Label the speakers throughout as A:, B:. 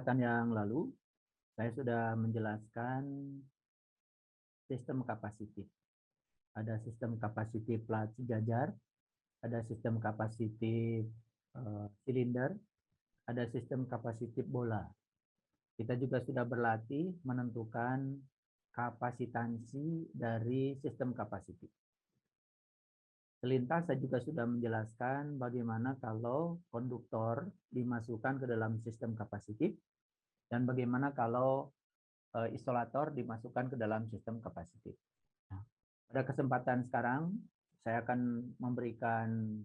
A: kesempatan yang lalu, saya sudah menjelaskan sistem kapasitif. Ada sistem kapasitif plat sejajar, ada sistem kapasitif silinder, ada sistem kapasitif bola. Kita juga sudah berlatih menentukan kapasitansi dari sistem kapasitif. Selintas saya juga sudah menjelaskan bagaimana kalau konduktor dimasukkan ke dalam sistem kapasitif dan bagaimana kalau isolator dimasukkan ke dalam sistem kapasitif. Nah, pada kesempatan sekarang saya akan memberikan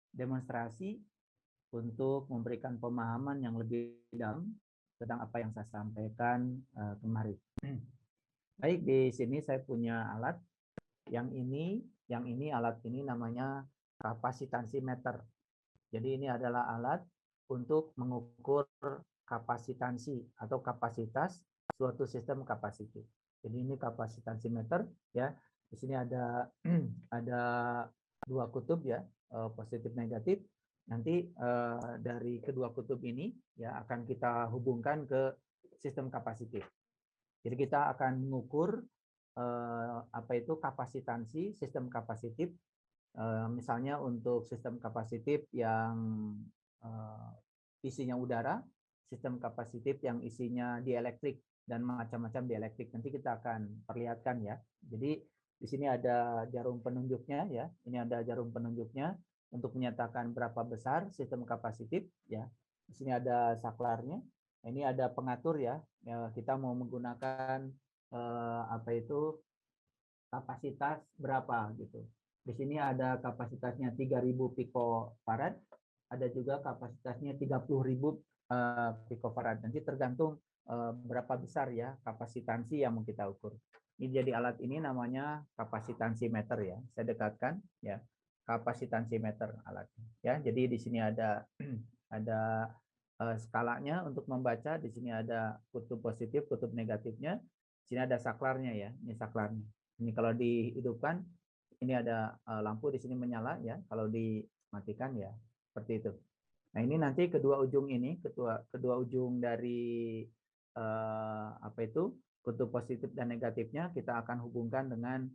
A: demonstrasi untuk memberikan pemahaman yang lebih dalam tentang apa yang saya sampaikan kemarin. Baik, di sini saya punya alat. Yang ini alat ini namanya kapasitansimeter. Jadi ini adalah alat untuk mengukur kapasitansi atau kapasitas suatu sistem kapasitif. Jadi ini kapasitansimeter ya. Di sini ada dua kutub ya, positif negatif. Nanti dari kedua kutub ini ya akan kita hubungkan ke sistem kapasitif. Jadi kita akan mengukur kapasitansi sistem kapasitif. Misalnya untuk sistem kapasitif yang isinya udara, sistem kapasitif yang isinya dielektrik dan macam-macam dielektrik. Nanti kita akan perlihatkan ya. Jadi di sini ada jarum penunjuknya ya. Ini ada jarum penunjuknya untuk menyatakan berapa besar sistem kapasitif ya. Di sini ada saklarnya. Ini ada pengatur ya. Kita mau menggunakan kapasitas berapa gitu. Di sini ada kapasitasnya 3000 picofarad, ada juga kapasitasnya 30.000 picofarad. Nanti tergantung berapa besar ya kapasitansi yang mau kita ukur. Ini jadi alat ini namanya kapasitansimeter ya. Saya dekatkan ya. Kapasitansimeter alatnya ya. Jadi di sini ada skalanya untuk membaca. Di sini ada kutub positif, kutub negatifnya. Di sini ada saklarnya ya, ini saklarnya. Ini kalau dihidupkan, ini ada lampu di sini menyala ya. Kalau dimatikan ya seperti itu. Nah ini nanti kedua ujung ini, kedua ujung dari kutub positif dan negatifnya kita akan hubungkan dengan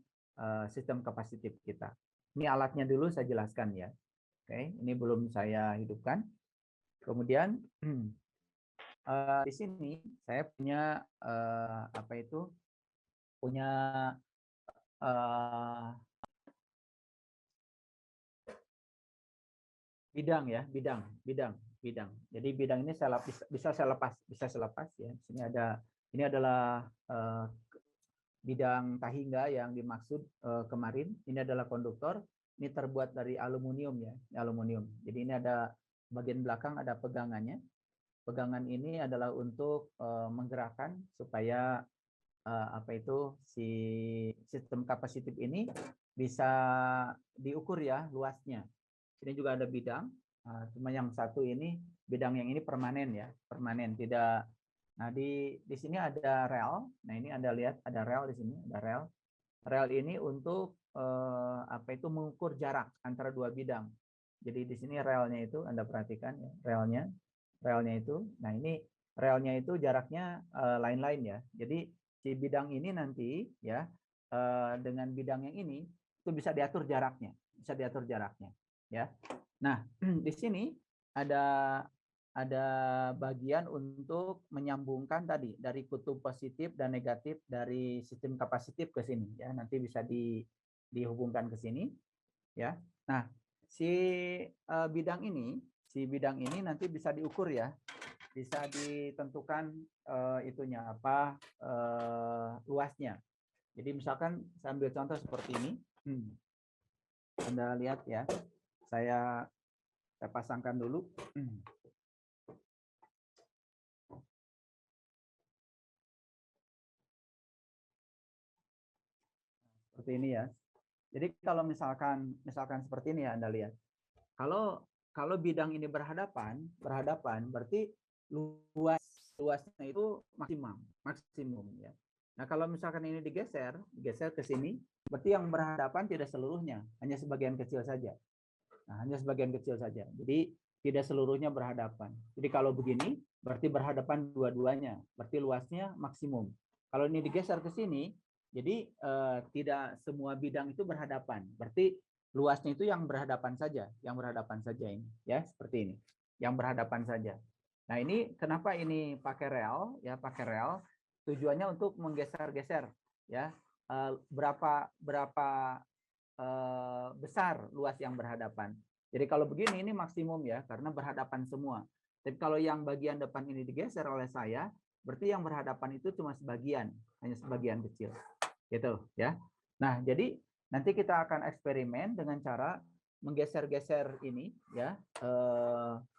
A: sistem kapasitif kita. Ini alatnya dulu saya jelaskan ya. Oke, ini belum saya hidupkan. Kemudian di sini saya punya bidang ya, bidang. Jadi bidang ini bisa saya lepas ya. Ini adalah bidang tahingga yang dimaksud kemarin. Ini adalah konduktor. Ini terbuat dari aluminium ya, aluminium. Jadi ini ada bagian belakang ada pegangannya. Pegangan ini adalah untuk menggerakkan supaya si sistem kapasitif ini bisa diukur ya luasnya. Ini juga ada bidang, cuma yang satu ini bidang yang ini permanen ya, permanen tidak. Nah di sini ada rel. Nah ini Anda lihat ada rel di sini, ada rel. Rel ini untuk mengukur jarak antara dua bidang. Jadi di sini relnya itu Anda perhatikan ya, relnya itu. Nah ini relnya itu jaraknya lain-lain ya. Jadi si bidang ini nanti ya dengan bidang yang ini itu bisa diatur jaraknya, ya. Nah di sini ada bagian untuk menyambungkan tadi dari kutub positif dan negatif dari sistem kapasitif ke sini ya. Nanti bisa dihubungkan ke sini ya. Nah si bidang ini nanti bisa diukur ya, bisa ditentukan luasnya. Jadi misalkan saya ambil contoh seperti ini. Anda lihat ya, saya pasangkan dulu. Seperti ini ya. Jadi kalau misalkan seperti ini ya Anda lihat. Kalau bidang ini berhadapan berarti luasnya itu maksimum ya. Nah, kalau misalkan ini digeser ke sini, berarti yang berhadapan tidak seluruhnya, hanya sebagian kecil saja. Nah, hanya sebagian kecil saja. Jadi tidak seluruhnya berhadapan. Jadi kalau begini, berarti berhadapan dua-duanya, berarti luasnya maksimum. Kalau ini digeser ke sini, jadi tidak semua bidang itu berhadapan. Berarti luasnya itu yang berhadapan saja, ini, ya seperti ini, yang berhadapan saja. Nah ini kenapa ini pakai rel, ya pakai rel, tujuannya untuk menggeser-geser, ya berapa besar luas yang berhadapan. Jadi kalau begini ini maksimum ya, karena berhadapan semua. Tapi kalau yang bagian depan ini digeser oleh saya, berarti yang berhadapan itu cuma sebagian, hanya sebagian kecil. Gitu ya. Nah, jadi nanti kita akan eksperimen dengan cara menggeser-geser ini ya,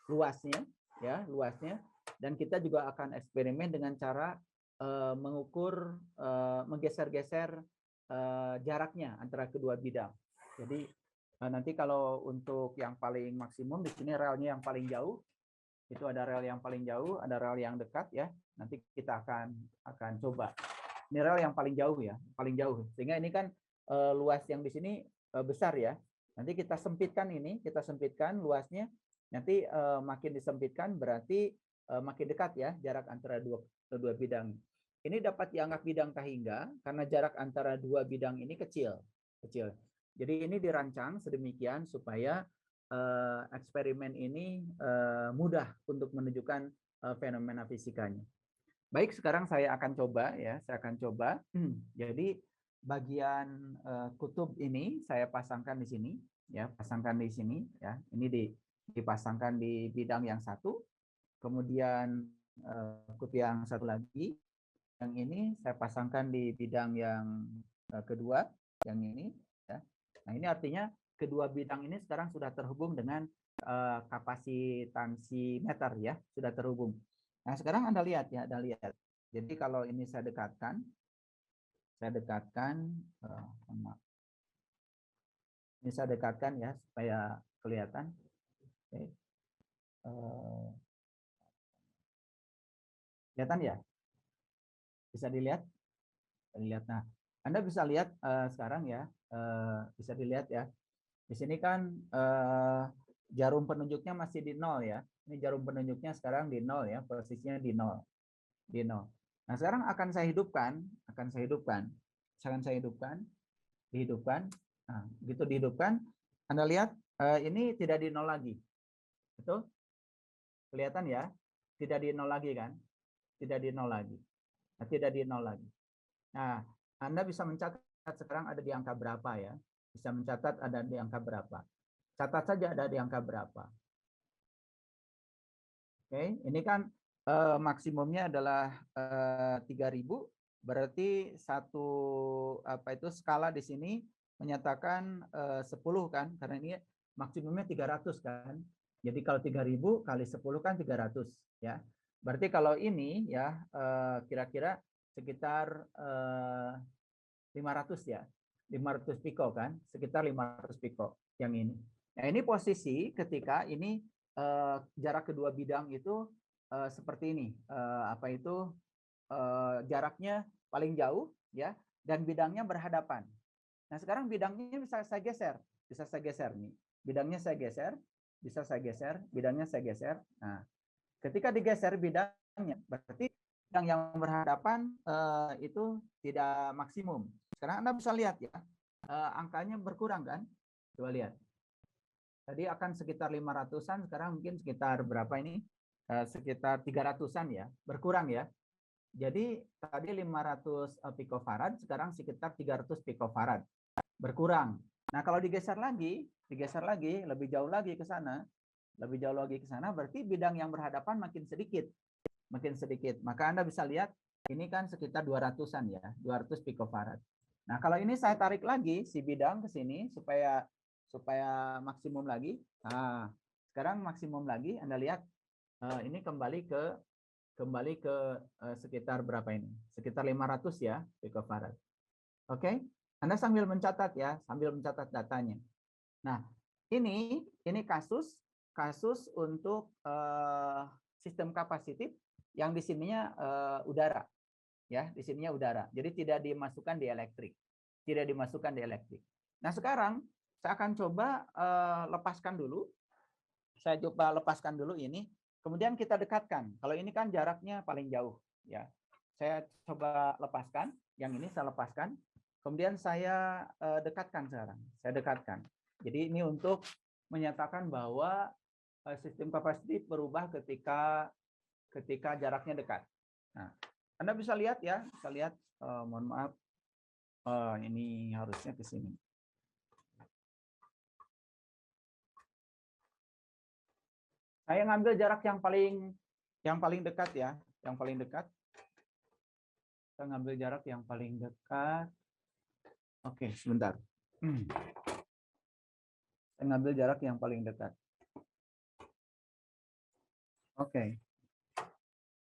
A: luasnya ya, luasnya, dan kita juga akan eksperimen dengan cara mengukur menggeser-geser jaraknya antara kedua bidang. Jadi nanti kalau untuk yang paling maksimum di sini relnya yang paling jauh, itu ada rel yang paling jauh, ada rel yang dekat ya. Nanti kita akan coba. Ini rel yang paling jauh ya, paling jauh. Sehingga ini kan luas yang di sini besar ya. Nanti kita sempitkan ini, kita sempitkan luasnya. Nanti makin disempitkan berarti makin dekat ya jarak antara dua bidang. Ini dapat dianggap bidang kahingga karena jarak antara dua bidang ini kecil. Jadi ini dirancang sedemikian supaya eksperimen ini mudah untuk menunjukkan fenomena fisikanya. Baik, sekarang saya akan coba ya, Jadi bagian kutub ini saya pasangkan di sini ya, ya. Ini dipasangkan di bidang yang satu. Kemudian kutub yang satu lagi yang ini saya pasangkan di bidang yang kedua, yang ini ya. Nah, ini artinya kedua bidang ini sekarang sudah terhubung dengan kapasitansimeter ya, sudah terhubung. Nah, sekarang Anda lihat ya, Jadi kalau ini saya dekatkan, ini saya dekatkan ya supaya kelihatan. Oke. Kelihatan ya? Bisa dilihat? Nah, Anda bisa lihat sekarang ya, bisa dilihat ya. Di sini kan jarum penunjuknya masih di 0 ya. Ini jarum penunjuknya sekarang di 0 ya, posisinya di 0. Nah, sekarang akan saya hidupkan. Dihidupkan. Nah, begitu dihidupkan, Anda lihat ini tidak di 0 lagi. Betul? Kelihatan ya? Tidak di 0 lagi kan? Tidak di 0 lagi. Nah, tidak di 0 lagi. Nah, Anda bisa mencatat sekarang ada di angka berapa ya? Bisa mencatat ada di angka berapa. Catat saja ada di angka berapa. Oke, ini kan maksimumnya adalah 3000, berarti satu skala di sini menyatakan 10 kan, karena ini maksimumnya 300 kan. Jadi kalau 3000 kali 10 kan 300 ya. Berarti kalau ini ya kira-kira sekitar 500 ya. 500 piko kan, sekitar 500 piko yang ini. Nah, ini posisi ketika ini jarak kedua bidang itu seperti ini, jaraknya paling jauh ya, dan bidangnya berhadapan. Nah, sekarang bidangnya bisa saya geser nih. Bidangnya saya geser, bisa saya geser, bidangnya saya geser. Nah, ketika digeser bidangnya, berarti bidang yang berhadapan itu tidak maksimum. Sekarang Anda bisa lihat ya, angkanya berkurang kan? Coba lihat. Tadi akan sekitar 500-an, sekarang mungkin sekitar berapa ini? Sekitar 300-an ya, berkurang ya. Jadi tadi 500 picofarad, sekarang sekitar 300 picofarad. Berkurang. Nah, kalau digeser lagi lebih jauh lagi ke sana, berarti bidang yang berhadapan makin sedikit. Maka Anda bisa lihat ini kan sekitar 200-an ya, 200 picofarad. Nah, kalau ini saya tarik lagi si bidang ke sini supaya maksimum lagi. Nah, sekarang maksimum lagi, Anda lihat ini kembali ke sekitar berapa ini? Sekitar 500 ya picofarad. Oke? Anda sambil mencatat ya, datanya. Nah, ini kasus untuk sistem kapasitif yang di sininya udara. Ya, di sininya udara. Jadi tidak dimasukkan di elektrik. Nah, sekarang saya akan coba lepaskan dulu Saya coba lepaskan dulu ini. Kemudian kita dekatkan. Kalau ini kan jaraknya paling jauh, ya. Saya coba lepaskan. Yang ini saya lepaskan. Kemudian saya dekatkan sekarang. Saya dekatkan. Jadi ini untuk menyatakan bahwa sistem kapasitif berubah ketika jaraknya dekat. Nah, Anda bisa lihat ya. Bisa lihat. Mohon maaf. Ini harusnya ke sini. Saya ngambil jarak yang paling dekat ya, yang paling dekat. Saya ngambil jarak yang paling dekat. Oke, sebentar. Saya ngambil jarak yang paling dekat. Oke.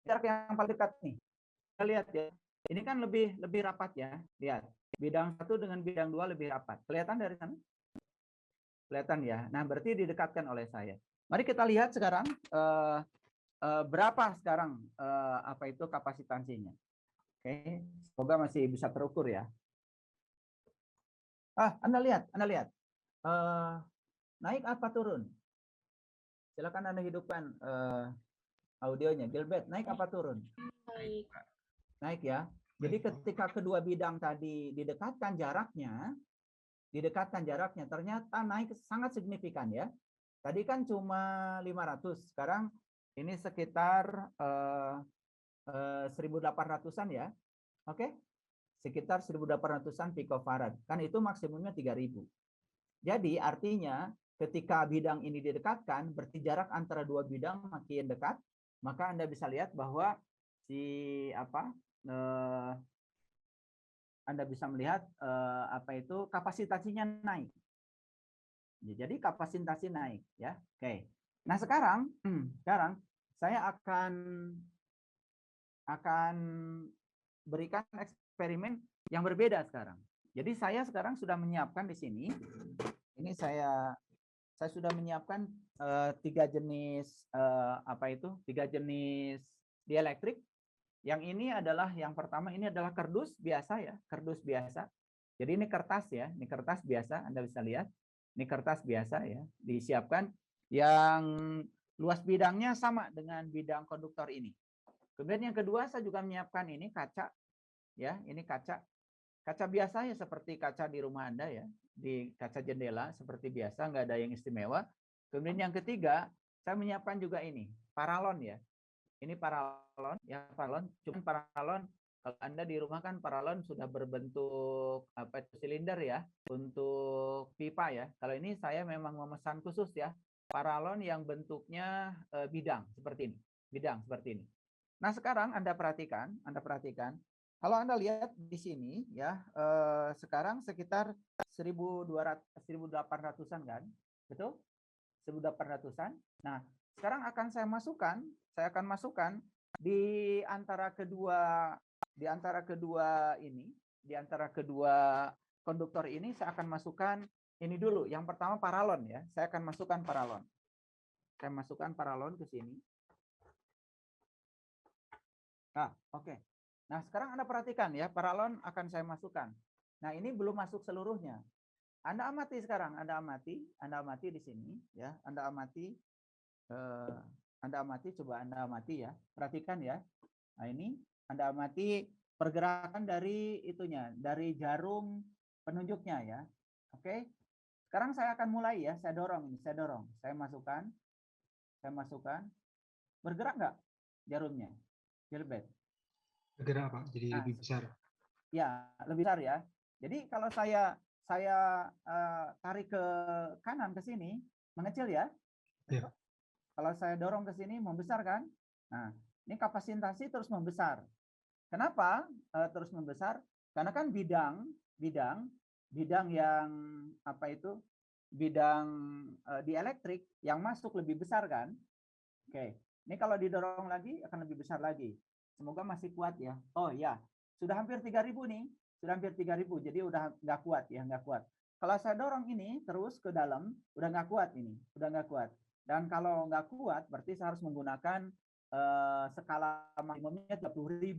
A: Jarak yang paling dekat nih. Kita lihat ya. Ini kan lebih rapat ya. Lihat. Bidang 1 dengan bidang 2 lebih rapat. Kelihatan dari sana? Kelihatan ya. Nah, berarti didekatkan oleh saya. Mari kita lihat sekarang berapa sekarang apa itu kapasitansinya. Oke, semoga masih bisa terukur ya. Anda lihat. Naik apa turun? Silakan Anda hidupkan audionya. Gilbert, naik apa turun?
B: Baik.
A: Naik ya. Jadi ketika kedua bidang tadi didekatkan jaraknya, ternyata naik sangat signifikan ya. Tadi kan cuma 500, sekarang ini sekitar 1.800-an ya. Oke? Sekitar 1.800-an picofarad. Kan itu maksimumnya 3.000. Jadi artinya ketika bidang ini didekatkan, berarti jarak antara dua bidang makin dekat, maka Anda bisa lihat bahwa Anda bisa melihat kapasitasinya naik. Jadi kapasitasi naik ya. Oke. Nah, sekarang saya akan berikan eksperimen yang berbeda sekarang. Jadi saya sekarang sudah menyiapkan di sini. Ini saya sudah menyiapkan 3 jenis tiga jenis dieelektrik. Yang ini adalah yang pertama ini adalah kardus biasa ya, kardus biasa. Jadi ini kertas ya, ini kertas biasa, Anda bisa lihat. Ini kertas biasa ya, disiapkan yang luas bidangnya sama dengan bidang konduktor ini. Kemudian yang kedua saya juga menyiapkan ini kaca ya, ini kaca biasa ya seperti kaca di rumah Anda ya, di kaca jendela seperti biasa, nggak ada yang istimewa. Kemudian yang ketiga saya menyiapkan juga ini paralon ya. Ini paralon ya, cuman paralon kalau Anda di rumah kan paralon sudah berbentuk silinder ya untuk pipa ya. Kalau ini saya memang memesan khusus ya, paralon yang bentuknya bidang seperti ini. Bidang seperti ini. Nah, sekarang Anda perhatikan kalau Anda lihat di sini ya, sekarang sekitar 1.800-an kan? Betul? 1.800-an. Nah, sekarang akan saya akan masukkan di antara kedua konduktor ini, saya akan masukkan ini dulu. Yang pertama paralon ya. Saya akan masukkan paralon. Saya masukkan paralon ke sini. Nah, oke. Nah, sekarang Anda perhatikan ya, paralon akan saya masukkan. Nah, ini belum masuk seluruhnya. Anda amati sekarang, Anda amati di sini ya, Anda amati, coba Anda amati ya, perhatikan ya. Nah, ini Anda amati pergerakan dari dari jarum penunjuknya ya. Oke. Sekarang saya akan mulai ya, saya dorong, saya masukkan. Bergerak nggak jarumnya? Gilbert.
C: Bergerak Pak, jadi lebih besar.
A: Ya, lebih besar ya. Jadi kalau saya tarik ke kanan ke sini, mengecil ya.
C: Ya.
A: Kalau saya dorong ke sini, membesar kan? Nah, ini kapasitasi terus membesar. Kenapa terus membesar? Karena kan bidang yang bidang dielektrik yang masuk lebih besar kan? Oke, ini kalau didorong lagi akan lebih besar lagi. Semoga masih kuat ya. Oh ya, sudah hampir 3.000 nih. Sudah hampir 3.000, jadi udah nggak kuat ya, nggak kuat. Kalau saya dorong ini terus ke dalam, udah nggak kuat ini, udah nggak kuat. Dan kalau nggak kuat, berarti saya harus menggunakan skala maksimumnya 30.000.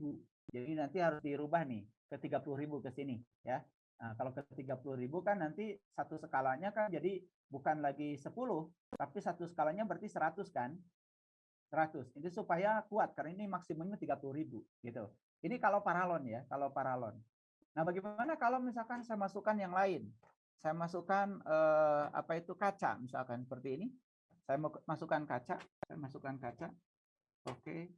A: Jadi nanti harus dirubah nih ke 30.000 ke sini ya. Nah, kalau ke 30.000 kan nanti satu skalanya kan jadi bukan lagi 10, tapi satu skalanya berarti 100 kan? 100. Itu supaya kuat karena ini maksimumnya 30.000 gitu. Ini kalau paralon ya, kalau paralon. Nah, bagaimana kalau misalkan saya masukkan yang lain? Saya masukkan apa itu kaca misalkan seperti ini. Saya masukkan kaca, saya masukkan kaca. Oke.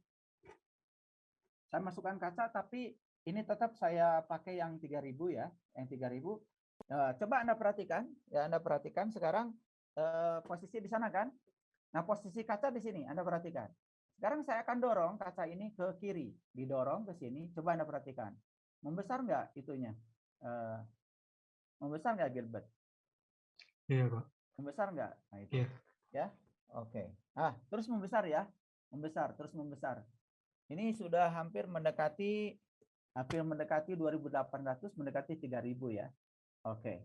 A: Saya masukkan kaca tapi ini tetap saya pakai yang 3.000 ya, yang 3.000. Coba Anda perhatikan, ya Anda perhatikan sekarang posisi di sana kan? Nah, posisi kaca di sini, Anda perhatikan. Sekarang saya akan dorong kaca ini ke kiri, didorong ke sini. Coba Anda perhatikan, membesar nggak itunya? Membesar nggak Gilbert?
C: Iya, Pak.
A: Membesar nggak? Nah itu,
C: Iya.
A: ya. Oke. Terus membesar ya, membesar, terus membesar. Ini sudah hampir mendekati 2.800, mendekati 3.000 ya. Oke.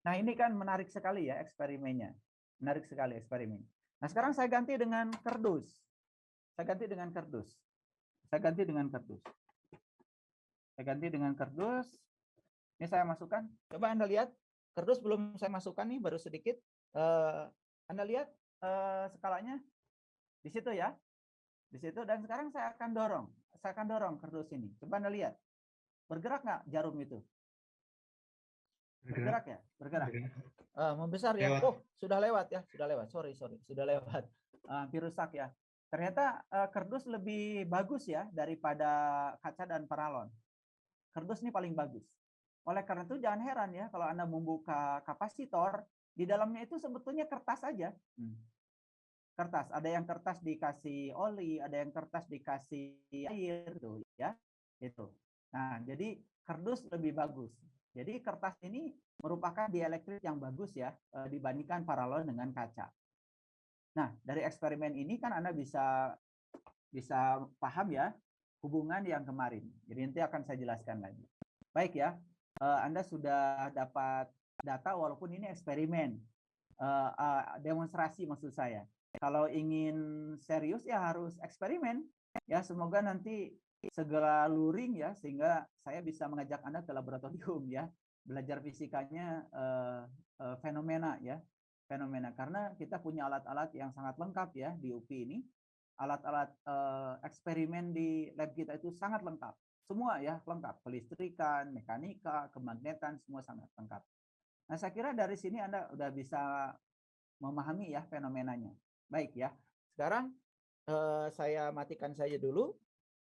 A: Nah, ini kan menarik sekali ya eksperimennya. Menarik sekali eksperimen. Nah, sekarang saya ganti dengan kardus. Saya ganti dengan kardus. Saya ganti dengan kardus. Saya ganti dengan kardus. Ini saya masukkan. Coba Anda lihat. Kardus belum saya masukkan nih, baru sedikit. Anda lihat skalanya di situ ya. Di situ. Dan sekarang saya akan dorong. Saya akan dorong kardus ini. Coba Anda lihat. Bergerak nggak jarum itu? Bergerak ya? Bergerak. Membesar ya?
C: Lewat.
A: Oh, sudah lewat ya? Sudah lewat. Sorry. Sudah lewat. Hampir rusak ya. Ternyata kardus lebih bagus ya daripada kaca dan paralon. Kardus ini paling bagus. Oleh karena itu jangan heran ya kalau Anda membuka kapasitor, di dalamnya itu sebetulnya kertas aja. Kertas, ada yang kertas dikasih oli, ada yang kertas dikasih air tuh ya. Itu. Nah, jadi kardus lebih bagus. Jadi kertas ini merupakan dielektrik yang bagus ya dibandingkan paralon dengan kaca. Nah, dari eksperimen ini kan Anda bisa paham ya hubungan yang kemarin. Jadi nanti akan saya jelaskan lagi. Baik ya, Anda sudah dapat data walaupun ini eksperimen, demonstrasi maksud saya. Kalau ingin serius ya harus eksperimen. Ya semoga nanti segera luring ya sehingga saya bisa mengajak Anda ke laboratorium ya belajar fisikanya fenomena ya. Fenomena karena kita punya alat-alat yang sangat lengkap ya di UPI ini. Alat-alat eksperimen di lab kita itu sangat lengkap. Semua ya lengkap, kelistrikan, mekanika, kemagnetan, semua sangat lengkap. Nah, saya kira dari sini Anda udah bisa memahami ya fenomenanya. Baik ya. Sekarang saya matikan saja dulu.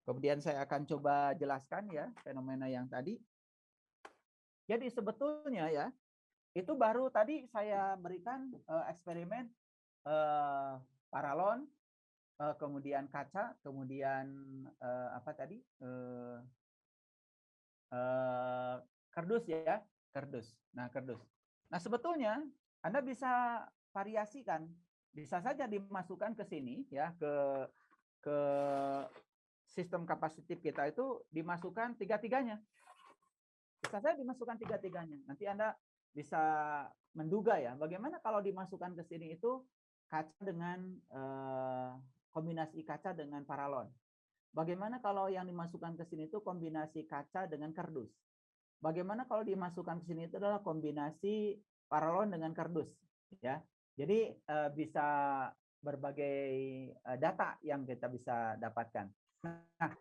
A: Kemudian saya akan coba jelaskan ya fenomena yang tadi. Jadi sebetulnya ya itu baru tadi saya berikan eksperimen paralon, kemudian kaca, kemudian apa tadi kardus ya, kardus. Nah kardus. Nah sebetulnya Anda bisa variasikan, bisa saja dimasukkan ke sini ya ke sistem kapasitif kita itu dimasukkan tiga-tiganya. Bisa saja dimasukkan tiga-tiganya. Nanti Anda bisa menduga ya, bagaimana kalau dimasukkan ke sini itu kaca dengan kombinasi kaca dengan paralon. Bagaimana kalau yang dimasukkan ke sini itu kombinasi kaca dengan kardus. Bagaimana kalau dimasukkan ke sini itu adalah kombinasi paralon dengan kardus, ya. Jadi bisa berbagai data yang kita bisa dapatkan. Nah,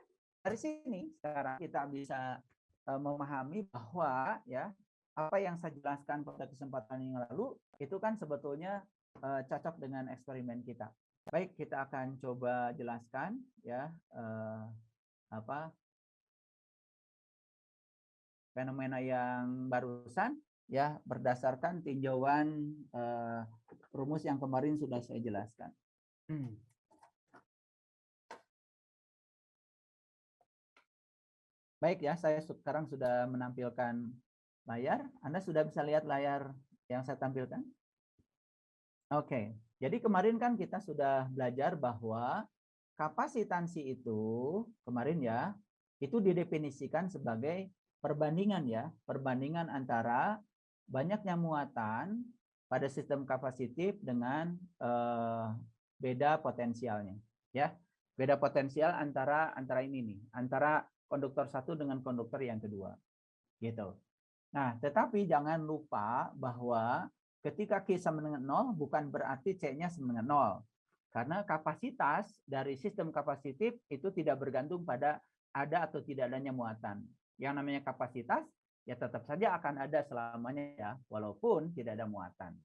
A: dari sini sekarang kita bisa memahami bahwa ya apa yang saya jelaskan pada kesempatan yang lalu itu kan sebetulnya cocok dengan eksperimen kita. Baik, kita akan coba jelaskan ya apa fenomena yang barusan ya berdasarkan tinjauan rumus yang kemarin sudah saya jelaskan. Baik ya, saya sekarang sudah menampilkan layar. Anda sudah bisa lihat layar yang saya tampilkan? Oke, jadi kemarin kan kita sudah belajar bahwa kapasitansi itu kemarin ya, itu didefinisikan sebagai perbandingan ya, perbandingan antara banyaknya muatan pada sistem kapasitif dengan beda potensialnya ya. Beda potensial antara ini nih, antara konduktor satu dengan konduktor yang kedua. Gitu. Nah, tetapi jangan lupa bahwa ketika Q sama dengan 0 bukan berarti C-nya sama dengan 0. Karena kapasitas dari sistem kapasitif itu tidak bergantung pada ada atau tidak adanya muatan. Yang namanya kapasitas ya tetap saja akan ada selamanya ya, walaupun tidak ada muatan.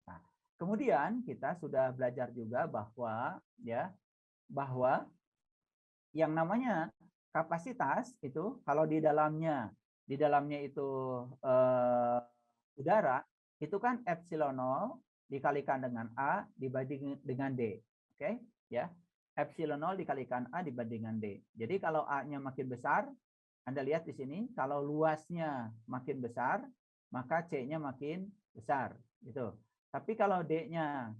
A: Nah, kemudian kita sudah belajar juga bahwa yang namanya kapasitas itu kalau di dalamnya itu udara itu kan epsilon 0 dikalikan dengan A dibanding dengan D. Oke, ya. Epsilon 0 dikalikan A dibandingkan D. Jadi kalau A-nya makin besar, Anda lihat di sini, kalau luasnya makin besar, maka C-nya makin besar, gitu. Tapi kalau D-nya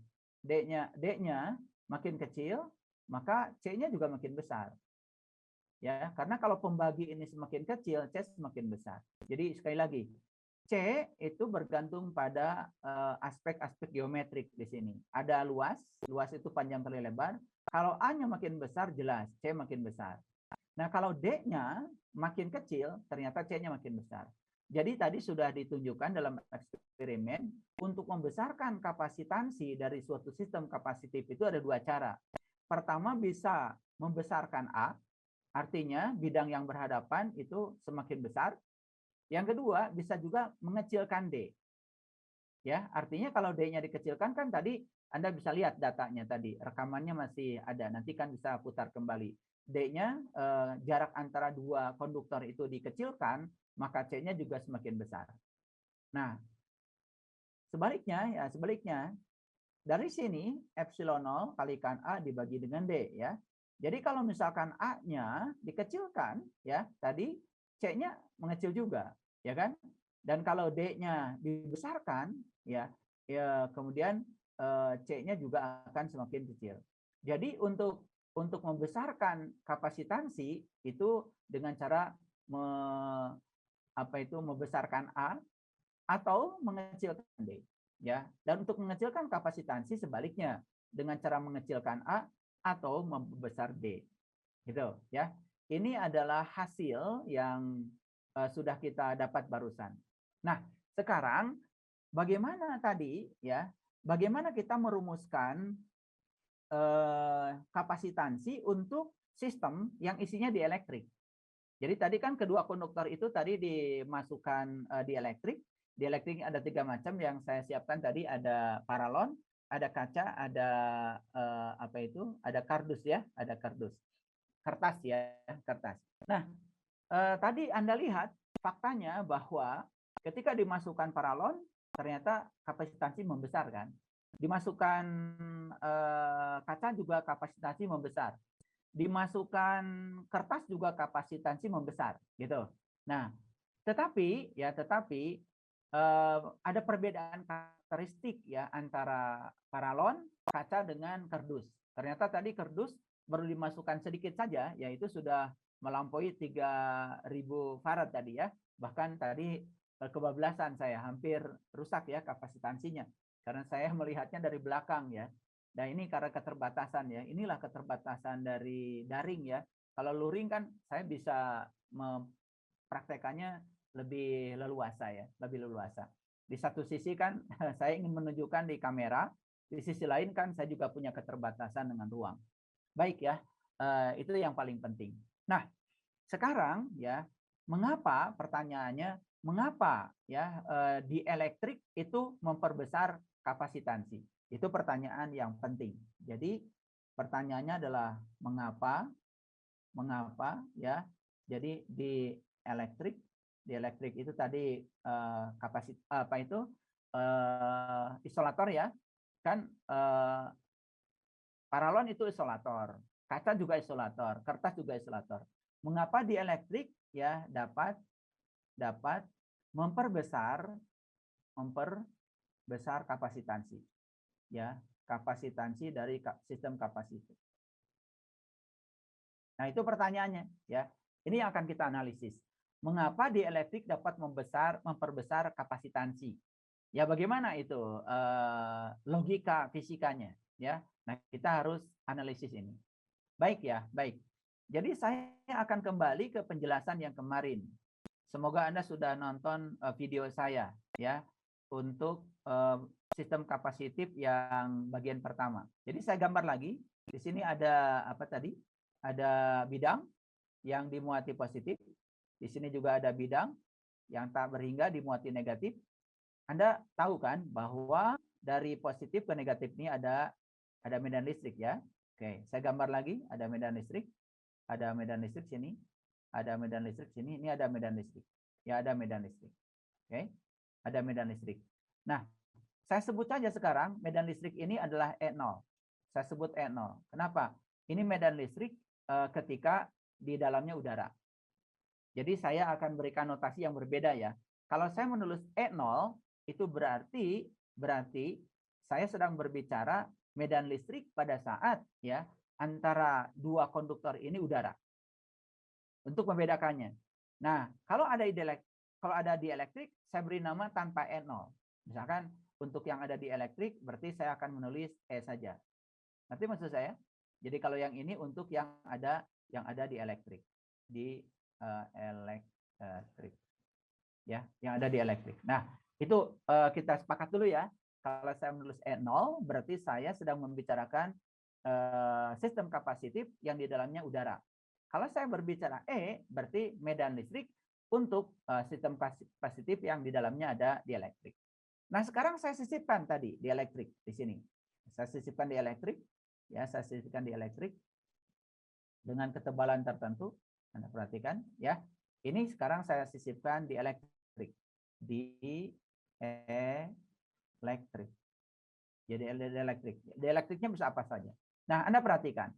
A: makin kecil, maka C-nya juga makin besar. Ya, karena kalau pembagi ini semakin kecil, C semakin besar. Jadi sekali lagi, C itu bergantung pada aspek-aspek geometrik di sini. Ada luas itu panjang kali lebar. Kalau A-nya makin besar, jelas C makin besar. Nah, kalau D-nya makin kecil, ternyata C-nya makin besar. Jadi tadi sudah ditunjukkan dalam eksperimen, untuk membesarkan kapasitansi dari suatu sistem kapasitif itu ada dua cara. Pertama bisa membesarkan A, artinya bidang yang berhadapan itu semakin besar. Yang kedua, bisa juga mengecilkan D. Ya, artinya kalau D-nya dikecilkan kan tadi Anda bisa lihat datanya tadi, rekamannya masih ada. Nanti kan bisa putar kembali. D-nya jarak antara dua konduktor itu dikecilkan, maka C-nya juga semakin besar. Nah, sebaliknya dari sini epsilon 0 kalikan A dibagi dengan D ya. Jadi kalau misalkan A-nya dikecilkan ya, tadi C-nya mengecil juga, ya kan? Dan kalau D-nya dibesarkan ya, kemudian C-nya juga akan semakin kecil. Jadi untuk membesarkan kapasitansi itu dengan cara membesarkan A atau mengecilkan D. Ya, dan untuk mengecilkan kapasitansi sebaliknya dengan cara mengecilkan A atau membesar D. Gitu ya. Ini adalah hasil yang sudah kita dapat barusan. Nah, sekarang bagaimana tadi ya? Bagaimana kita merumuskan kapasitansi untuk sistem yang isinya dielektrik? Jadi tadi kan kedua konduktor itu tadi dimasukkan di elektrik. Di elektrik ada 3 macam yang saya siapkan tadi, ada paralon, ada kaca, ada ada kardus ya, ada kardus. Kertas ya, kertas. Nah, tadi Anda lihat faktanya bahwa ketika dimasukkan paralon ternyata kapasitansi membesar kan. Dimasukkan kaca juga kapasitansi membesar. Dimasukkan kertas juga kapasitansi membesar gitu. Nah, tetapi ada perbedaan karakteristik ya antara paralon, kaca dengan kardus. Ternyata tadi kardus baru dimasukkan sedikit saja, yaitu sudah melampaui 3000 farad tadi ya. Bahkan tadi kebablasan saya, hampir rusak ya kapasitansinya. Karena saya melihatnya dari belakang ya. Nah ini karena keterbatasan ya. Inilah keterbatasan dari daring ya. Kalau luring kan saya bisa mempraktekannya lebih leluasa ya, lebih leluasa. Di satu sisi kan saya ingin menunjukkan di kamera, di sisi lain kan saya juga punya keterbatasan dengan ruang. Baik ya, itu yang paling penting. Nah, sekarang ya, mengapa pertanyaannya, mengapa ya di elektrik itu memperbesar kapasitansi? Itu pertanyaan yang penting. Jadi pertanyaannya adalah mengapa ya? Jadi di elektrik itu tadi isolator ya, kan paralon itu isolator, kaca juga isolator, kertas juga isolator. Mengapa di elektrik ya dapat memperbesar kapasitansi ya, kapasitansi dari sistem kapasitif. Nah, itu pertanyaannya ya. Ini yang akan kita analisis. Mengapa di elektrik dapat memperbesar kapasitansi? Ya bagaimana itu logika fisikanya ya. Nah, kita harus analisis ini. Baik ya, baik. Jadi saya akan kembali ke penjelasan yang kemarin. semoga Anda sudah nonton video saya ya untuk sistem kapasitif yang bagian pertama. Jadi saya gambar lagi. Di sini ada apa tadi? Ada bidang yang dimuati positif. Di sini juga ada bidang yang tak berhingga dimuati negatif. Anda tahu kan bahwa dari positif ke negatif ini ada medan listrik ya. Oke, saya gambar lagi, ada medan listrik. Ada medan listrik sini. Ada medan listrik sini, ini ada medan listrik. Ya, ada medan listrik. Oke. Ada medan listrik. Nah, saya sebut saja sekarang medan listrik ini adalah E0. Saya sebut E0. Kenapa? Ini medan listrik ketika di dalamnya udara. Jadi saya akan berikan notasi yang berbeda ya. Kalau saya menulis E0 itu berarti saya sedang berbicara medan listrik pada saat ya antara dua konduktor ini udara. Untuk membedakannya. Nah, kalau ada dielektrik, saya beri nama tanpa E0. Misalkan untuk yang ada di elektrik, berarti saya akan menulis E saja. Nanti maksud saya? Jadi kalau yang ini untuk yang ada di elektrik, elektrik, ya, yang ada di elektrik. Nah, itu kita sepakat dulu ya. Kalau saya menulis E0, berarti saya sedang membicarakan sistem kapasitif yang di dalamnya udara. Kalau saya berbicara E, berarti medan listrik untuk sistem kapasitif yang di dalamnya ada dielektrik. Nah, sekarang saya sisipkan tadi dielektrik di sini. Saya sisipkan dielektrik, ya, saya sisipkan dielektrik dengan ketebalan tertentu. Anda perhatikan, ya. Ini sekarang saya sisipkan dielektrik, dielektrik. Jadi dielektrik. Dielektriknya bisa apa saja. Nah, Anda perhatikan.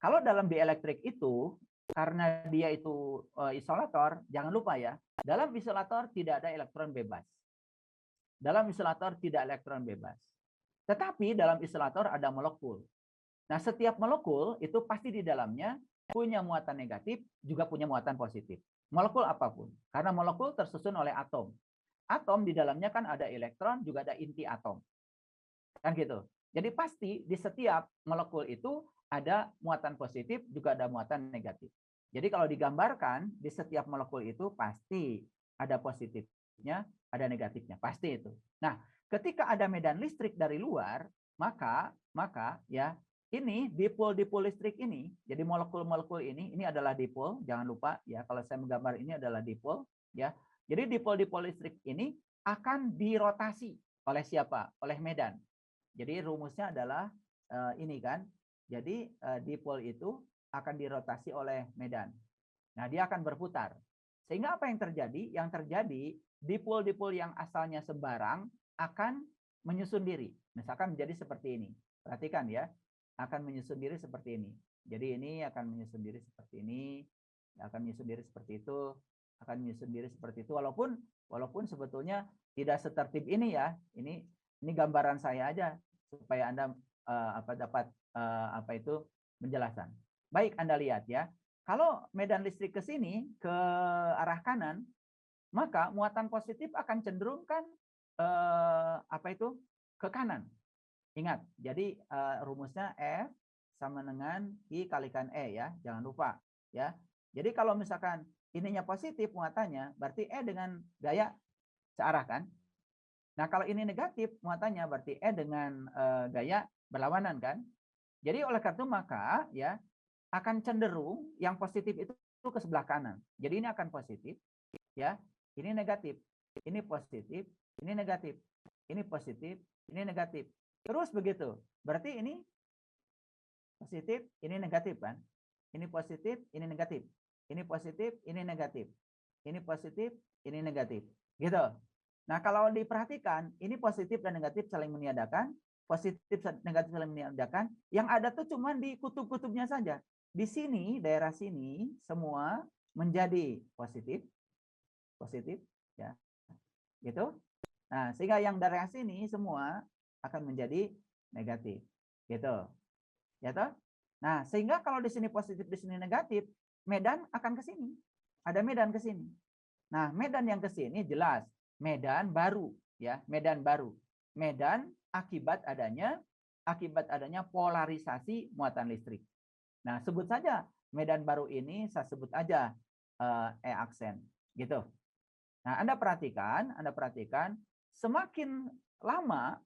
A: Kalau dalam dielektrik itu karena dia itu isolator, jangan lupa ya, dalam isolator tidak ada elektron bebas. Dalam isolator tidak elektron bebas. Tetapi dalam isolator ada molekul. Nah, setiap molekul itu pasti di dalamnya punya muatan negatif, juga punya muatan positif. Molekul apapun. Karena molekul tersusun oleh atom. Atom di dalamnya kan ada elektron, juga ada inti atom. Kan gitu. Jadi pasti di setiap molekul itu ada muatan positif, juga ada muatan negatif. Jadi kalau digambarkan, di setiap molekul itu pasti ada positifnya, ada negatifnya. Pasti itu. Nah, ketika ada medan listrik dari luar, maka ya ini dipol listrik ini, jadi molekul-molekul ini adalah dipol, jangan lupa ya kalau saya menggambar ini adalah dipol ya. Jadi dipol listrik ini akan dirotasi oleh siapa? Oleh medan. Jadi rumusnya adalah ini kan. Jadi dipol itu akan dirotasi oleh medan. Nah, dia akan berputar. Sehingga apa yang terjadi? Yang terjadi dipol-dipol yang asalnya sembarang akan menyusun diri. Misalkan menjadi seperti ini. Perhatikan ya. Akan menyusun diri seperti ini. Jadi ini akan menyusun diri seperti ini, akan menyusun diri seperti itu, akan menyusun diri seperti itu. Walaupun sebetulnya tidak setertib ini ya. Ini gambaran saya aja supaya Anda dapat menjelaskan. Baik, Anda lihat ya. Kalau medan listrik ke sini ke arah kanan, maka muatan positif akan cenderung kan ke kanan. Ingat, jadi rumusnya F sama dengan I kalikan E ya, jangan lupa ya. Jadi kalau misalkan ininya positif muatannya, berarti E dengan gaya searah kan. Nah, kalau ini negatif muatannya berarti E dengan gaya berlawanan kan. Jadi oleh karena itu maka ya akan cenderung yang positif itu ke sebelah kanan. Jadi ini akan positif ya. Ini negatif. Ini positif, ini negatif. Ini positif, ini negatif. Terus begitu. Berarti ini positif, ini negatif kan? Ini positif, ini negatif. Ini positif, ini negatif. Ini positif, ini negatif. Gitu. Nah, kalau diperhatikan, ini positif dan negatif saling meniadakan, positif dan negatif saling meniadakan. Yang ada tuh cuma di kutub-kutubnya saja. Di sini, daerah sini, semua menjadi positif, ya, gitu. Nah, sehingga yang daerah sini semua akan menjadi negatif, gitu, ya toh. Nah, sehingga kalau di sini positif, di sini negatif, medan akan ke sini. Ada medan ke sini. Nah, medan yang ke sini jelas medan baru ya, medan baru. Medan akibat adanya polarisasi muatan listrik. Nah, sebut saja medan baru ini saya sebut aja E aksen gitu. Nah, Anda perhatikan, semakin lama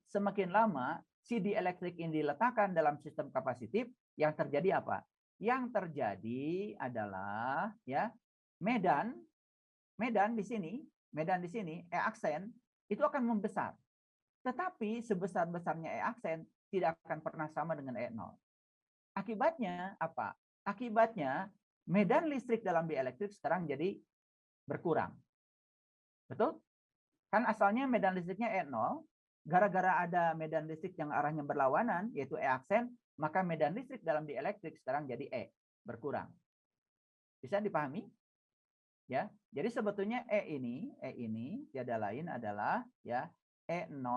A: si dieelektrik ini diletakkan dalam sistem kapasitif, yang terjadi apa? Yang terjadi adalah ya medan di sini, E-aksen itu akan membesar. Tetapi sebesar-besarnya E-aksen tidak akan pernah sama dengan E0. Akibatnya apa? Akibatnya medan listrik dalam dieelektrik sekarang jadi berkurang. Betul? Kan asalnya medan listriknya E0, gara-gara ada medan listrik yang arahnya berlawanan, yaitu E-aksen, maka medan listrik dalam dieelektrik sekarang jadi E, berkurang. Bisa dipahami? Ya, jadi sebetulnya E ini tiada lain adalah ya E0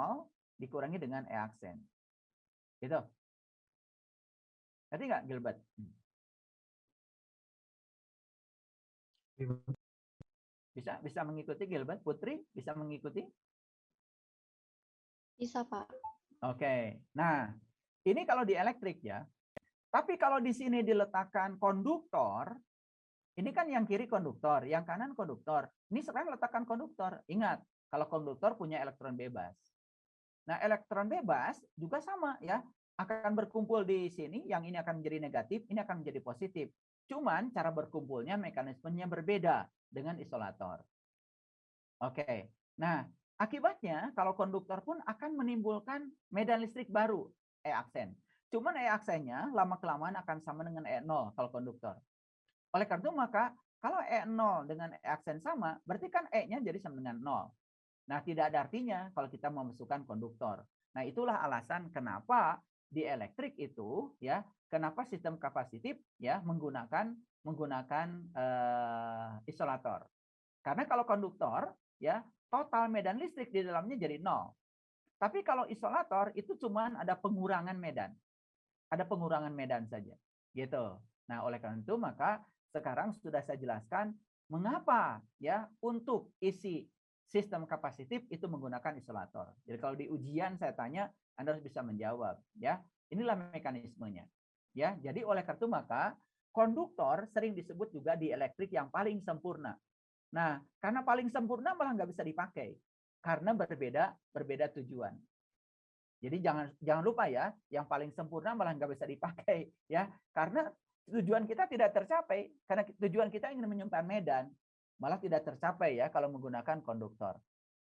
A: dikurangi dengan E-aksen. Gitu. Ngerti nggak, Gilbert? Bisa mengikuti, Gilbert? Putri bisa mengikuti?
B: Bisa, Pak.
A: Oke. Nah, ini kalau di elektrik ya. Tapi kalau di sini diletakkan konduktor, ini kan yang kiri konduktor, yang kanan konduktor. Ini sekarang letakkan konduktor. Ingat, kalau konduktor punya elektron bebas. Nah, elektron bebas juga sama ya, akan berkumpul di sini, yang ini akan menjadi negatif, ini akan menjadi positif. Cuman cara berkumpulnya, mekanismenya berbeda dengan isolator. Oke. Nah, akibatnya kalau konduktor pun akan menimbulkan medan listrik baru, E-aksen. Cuman E-aksennya lama-kelamaan akan sama dengan E0 kalau konduktor. Oleh karena itu maka kalau E0 dengan E-aksen sama, berarti kan E-nya jadi sama dengan 0. Nah, tidak ada artinya kalau kita memasukkan konduktor. Nah, itulah alasan kenapa di elektrik itu ya, kenapa sistem kapasitif ya menggunakan isolator. Karena kalau konduktor ya, total medan listrik di dalamnya jadi 0. Tapi kalau isolator itu cuma ada pengurangan medan. Ada pengurangan medan saja. Gitu. Nah, oleh karena itu maka sekarang sudah saya jelaskan mengapa ya untuk isi sistem kapasitif itu menggunakan isolator. Jadi kalau di ujian saya tanya, Anda harus bisa menjawab ya. Inilah mekanismenya. Ya, jadi oleh karena itu maka konduktor sering disebut juga di elektrik yang paling sempurna. Nah, karena paling sempurna malah nggak bisa dipakai karena berbeda tujuan. Jadi jangan lupa ya, yang paling sempurna malah nggak bisa dipakai ya, karena tujuan kita tidak tercapai, karena tujuan kita ingin menyimpan medan, malah tidak tercapai ya kalau menggunakan konduktor.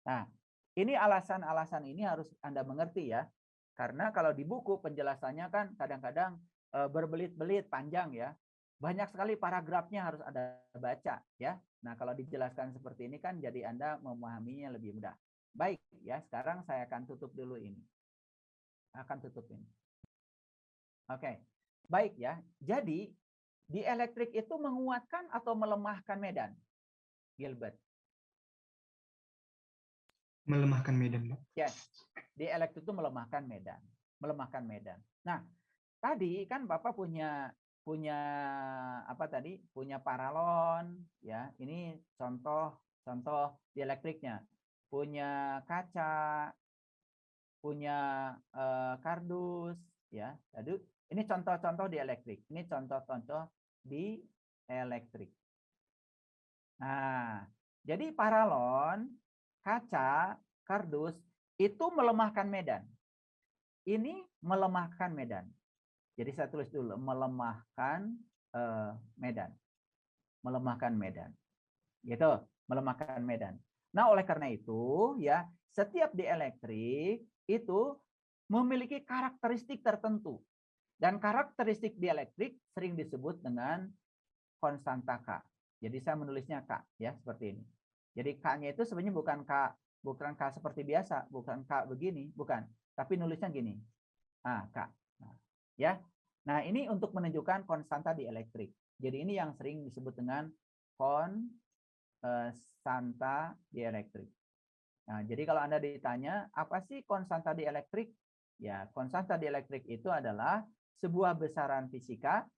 A: Nah, ini alasan-alasan ini harus Anda mengerti ya, karena kalau di buku penjelasannya kan kadang-kadang berbelit-belit panjang ya, banyak sekali paragrafnya harus Anda baca ya. Nah, kalau dijelaskan seperti ini kan jadi Anda memahaminya lebih mudah. Baik ya, sekarang saya akan tutup dulu ini. Akan tutup ini. Oke. Baik ya. Jadi di elektrik itu menguatkan atau melemahkan medan? Gilbert.
C: Melemahkan medan, Pak.
A: Yes. Di elektrik itu melemahkan medan. Melemahkan medan. Nah, tadi kan Bapak punya apa tadi? Punya paralon ya. Ini contoh di elektriknya. Punya kaca, punya kardus ya. Jadi ini contoh-contoh di elektrik. Ini contoh-contoh di elektrik. Nah, jadi paralon, kaca, kardus itu melemahkan medan. Ini melemahkan medan. Jadi saya tulis dulu melemahkan medan. Melemahkan medan. Gitu, melemahkan medan. Nah, oleh karena itu ya, setiap di elektrik itu memiliki karakteristik tertentu. Dan karakteristik dielektrik sering disebut dengan konstanta K. Jadi saya menulisnya K ya, seperti ini. Jadi K-nya itu sebenarnya bukan K seperti biasa, bukan K begini, bukan. Tapi nulisnya gini. K. Nah, ya. Nah, ini untuk menunjukkan konstanta dielektrik. Jadi ini yang sering disebut dengan konstanta dielektrik. Nah, jadi kalau Anda ditanya, apa sih konstanta dielektrik? Ya, konstanta dielektrik itu adalah sebuah besaran fisika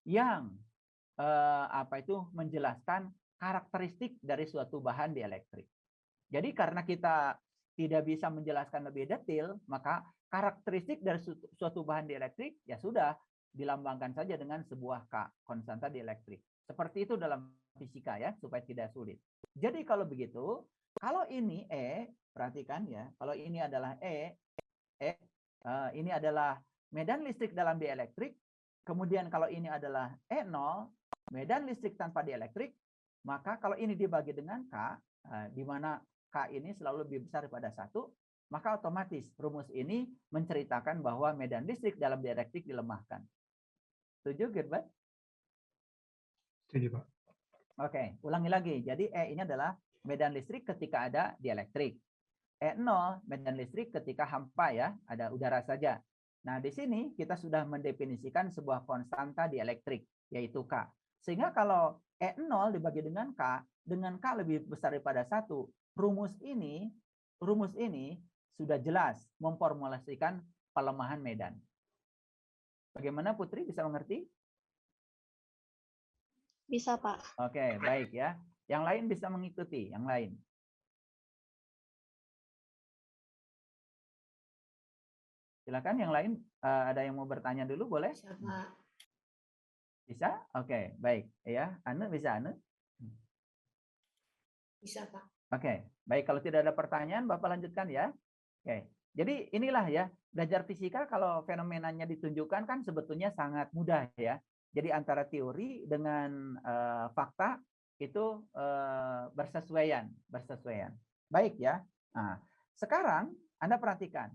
A: yang menjelaskan karakteristik dari suatu bahan dielektrik. Jadi karena kita tidak bisa menjelaskan lebih detail, maka karakteristik dari suatu bahan dielektrik ya sudah dilambangkan saja dengan sebuah K, konstanta dielektrik. Seperti itu dalam fisika ya, supaya tidak sulit. Jadi kalau begitu, Kalau ini E, perhatikan ya, kalau ini adalah ini adalah medan listrik dalam dielektrik. Kemudian kalau ini adalah E0, medan listrik tanpa dielektrik, maka kalau ini dibagi dengan K, di mana K ini selalu lebih besar daripada 1, maka otomatis rumus ini menceritakan bahwa medan listrik dalam dielektrik dilemahkan. Setuju, Gilbert?
C: Setuju, Pak.
A: Oke, ulangi lagi. Jadi E ini adalah medan listrik ketika ada dielektrik. E0 medan listrik ketika hampa ya, ada udara saja. Nah, di sini kita sudah mendefinisikan sebuah konstanta dielektrik, yaitu K. Sehingga kalau E0 dibagi dengan K lebih besar daripada 1, rumus ini sudah jelas memformulasikan pelemahan medan. Bagaimana Putri, bisa mengerti?
B: Bisa, Pak.
A: Oke, baik ya. Yang lain bisa mengikuti, yang lain. Silakan yang lain, ada yang mau bertanya dulu, boleh?
B: Bisa, Pak.
A: Bisa? Oke, baik. Ya, Anu bisa, Anu?
B: Bisa, Pak.
A: Oke, baik. Kalau tidak ada pertanyaan, Bapak lanjutkan ya. Oke, jadi inilah ya, belajar fisika kalau fenomenanya ditunjukkan kan sebetulnya sangat mudah ya. Jadi antara teori dengan fakta itu bersesuaian. Baik ya. Nah, sekarang Anda perhatikan.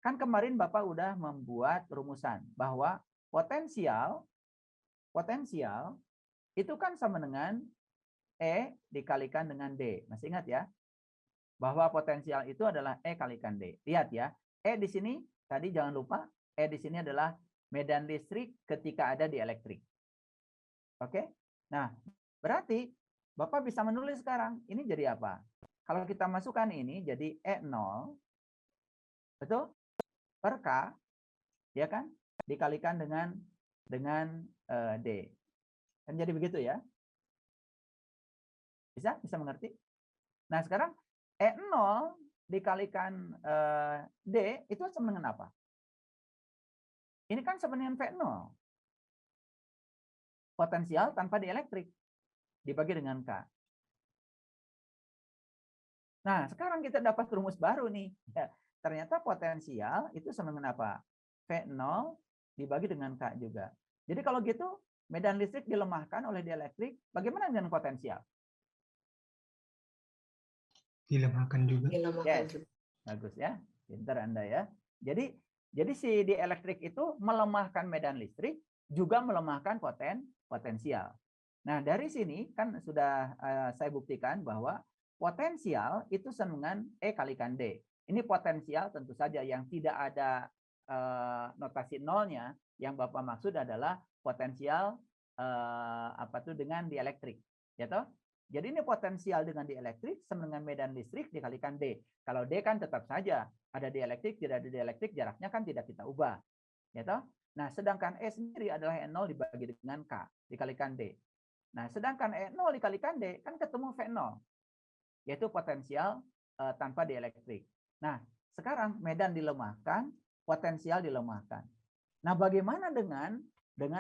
A: Kan kemarin Bapak udah membuat rumusan bahwa potensial itu kan sama dengan E dikalikan dengan D. Masih ingat ya? Bahwa potensial itu adalah E kalikan D. Lihat ya. E di sini, tadi jangan lupa, E di sini adalah medan listrik ketika ada dielektrik. Oke? Nah, berarti Bapak bisa menulis sekarang. Ini jadi apa? Kalau kita masukkan ini jadi E0, betul? Per K, ya kan? Dikalikan dengan D. Kan jadi begitu ya? Bisa mengerti? Nah, sekarang E0 dikalikan D itu sama dengan apa? Ini kan sama dengan V0. Potensial tanpa dielektrik dibagi dengan K. Nah, sekarang kita dapat rumus baru nih. Ya, ternyata potensial itu sama dengan apa? V0 dibagi dengan K juga. Jadi kalau gitu, medan listrik dilemahkan oleh dielektrik, bagaimana dengan potensial?
C: Dilemahkan juga.
A: Yes. Bagus ya. Pintar Anda ya. Jadi si dielektrik itu melemahkan medan listrik, juga melemahkan potensial. Nah, dari sini kan sudah saya buktikan bahwa potensial itu sama dengan E kalikan D. Ini potensial tentu saja yang tidak ada notasi nolnya. Yang Bapak maksud adalah potensial dengan dielektrik. Ya toh? Jadi ini potensial dengan dielektrik sama dengan medan listrik dikalikan D. Kalau D kan tetap saja ada dielektrik, tidak ada dielektrik, jaraknya kan tidak kita ubah. Ya toh? Nah, sedangkan E sendiri adalah E0 dibagi dengan K dikalikan D. Nah, sedangkan E0 dikalikan D kan ketemu V0, yaitu potensial tanpa dielektrik. Nah, sekarang medan dilemahkan, potensial dilemahkan. Nah, bagaimana dengan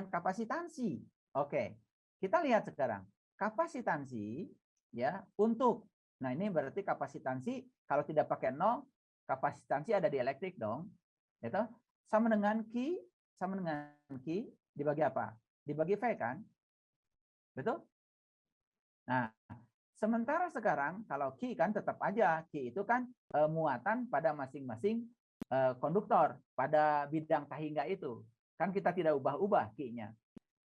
A: kapasitansi? Oke, kita lihat sekarang. Kapasitansi ya untuk, nah ini berarti kapasitansi kalau tidak pakai 0, kapasitansi ada di elektrik dong. Itu sama dengan Q dibagi apa? Dibagi V kan? Betul? Nah, sementara sekarang kalau Q kan tetap aja, Q itu kan muatan pada masing-masing konduktor pada bidang tahingga itu. Kan kita tidak ubah-ubah Q-nya.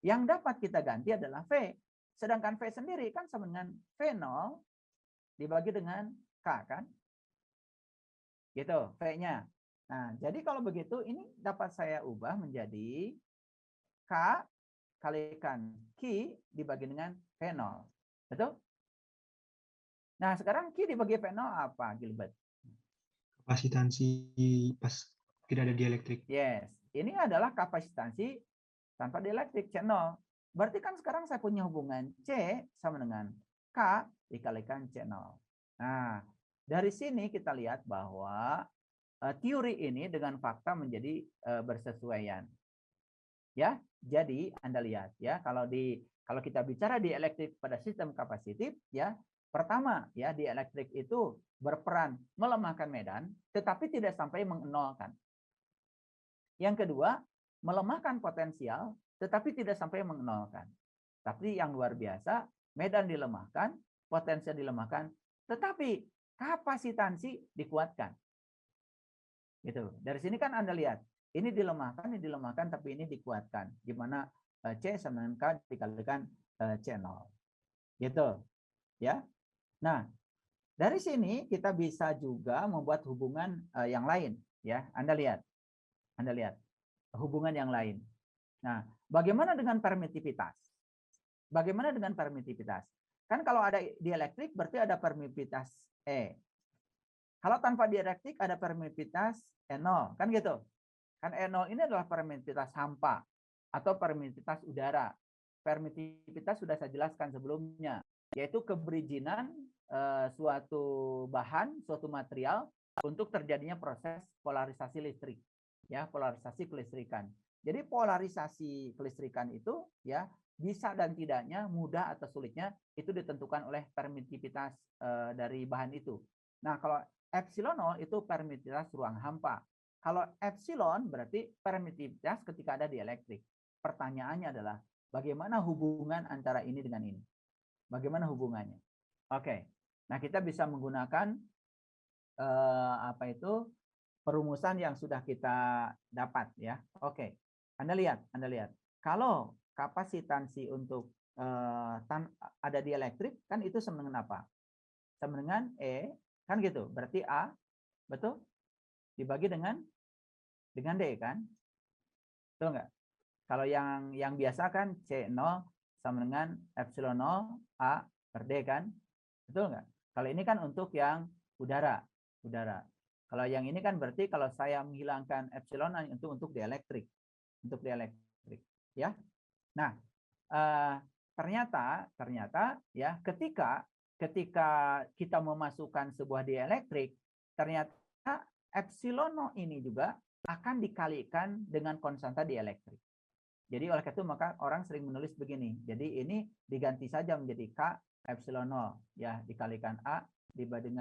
A: Yang dapat kita ganti adalah V. Sedangkan V sendiri kan sama dengan V0 dibagi dengan K kan? Gitu, V-nya. Nah, jadi kalau begitu ini dapat saya ubah menjadi K kalikan Q dibagi dengan V0. Betul? Nah, sekarang Q dibagi V0 apa, Gilbert?
C: Kapasitansi pas tidak ada dielektrik.
A: Yes. Ini adalah kapasitansi tanpa dielektrik, C0. Berarti kan sekarang saya punya hubungan C sama dengan K dikalikan C0. Nah, dari sini kita lihat bahwa teori ini dengan fakta menjadi bersesuaian. Ya, jadi Anda lihat ya, kalau kita bicara di elektrik pada sistem kapasitif ya, Pertama, ya, dielektrik itu berperan melemahkan medan, tetapi tidak sampai mengenolkan. Yang kedua, melemahkan potensial, tetapi tidak sampai mengenolkan. Tapi yang luar biasa, medan dilemahkan, potensial dilemahkan, tetapi kapasitansi dikuatkan. Gitu. Dari sini kan Anda lihat, ini dilemahkan, tapi ini dikuatkan. Gimana C sama dengan K dikalikan C0. Gitu. Ya. Nah, dari sini kita bisa juga membuat hubungan yang lain, ya. Anda lihat hubungan yang lain. Nah, bagaimana dengan permitivitas? Bagaimana dengan permitivitas? Kan kalau ada dielektrik berarti ada permitivitas E. Kalau tanpa dielektrik ada permitivitas E0, kan gitu. Kan E0 ini adalah permitivitas hampa atau permitivitas udara. Permitivitas sudah saya jelaskan sebelumnya, yaitu keberijingan suatu bahan, suatu material untuk terjadinya proses polarisasi listrik. Ya, polarisasi kelistrikan. Jadi polarisasi kelistrikan itu ya bisa dan tidaknya, mudah atau sulitnya itu ditentukan oleh permitivitas dari bahan itu. Nah, kalau epsilon 0 itu permitivitas ruang hampa. Kalau epsilon berarti permitivitas ketika ada dielektrik. Pertanyaannya adalah bagaimana hubungan antara ini dengan ini? Bagaimana hubungannya? Oke. Nah, kita bisa menggunakan perumusan yang sudah kita dapat ya. Oke. Anda lihat. Kalau kapasitansi untuk ada dielektrik kan itu sama dengan apa? Sama dengan E, kan gitu. Berarti A, betul? Dibagi dengan D kan? Betul nggak? Kalau yang biasa kan C0 sama dengan epsilon 0 A per D kan? Betul nggak? Kalau ini kan untuk yang udara. Kalau yang ini kan berarti kalau saya menghilangkan epsilon itu untuk dielektrik. Ya. Nah, ternyata ya ketika kita memasukkan sebuah dielektrik, ternyata epsilon ini juga akan dikalikan dengan konstanta dielektrik. Jadi oleh itu maka orang sering menulis begini. Jadi ini diganti saja menjadi K epsilon 0 ya, dikalikan A dibagi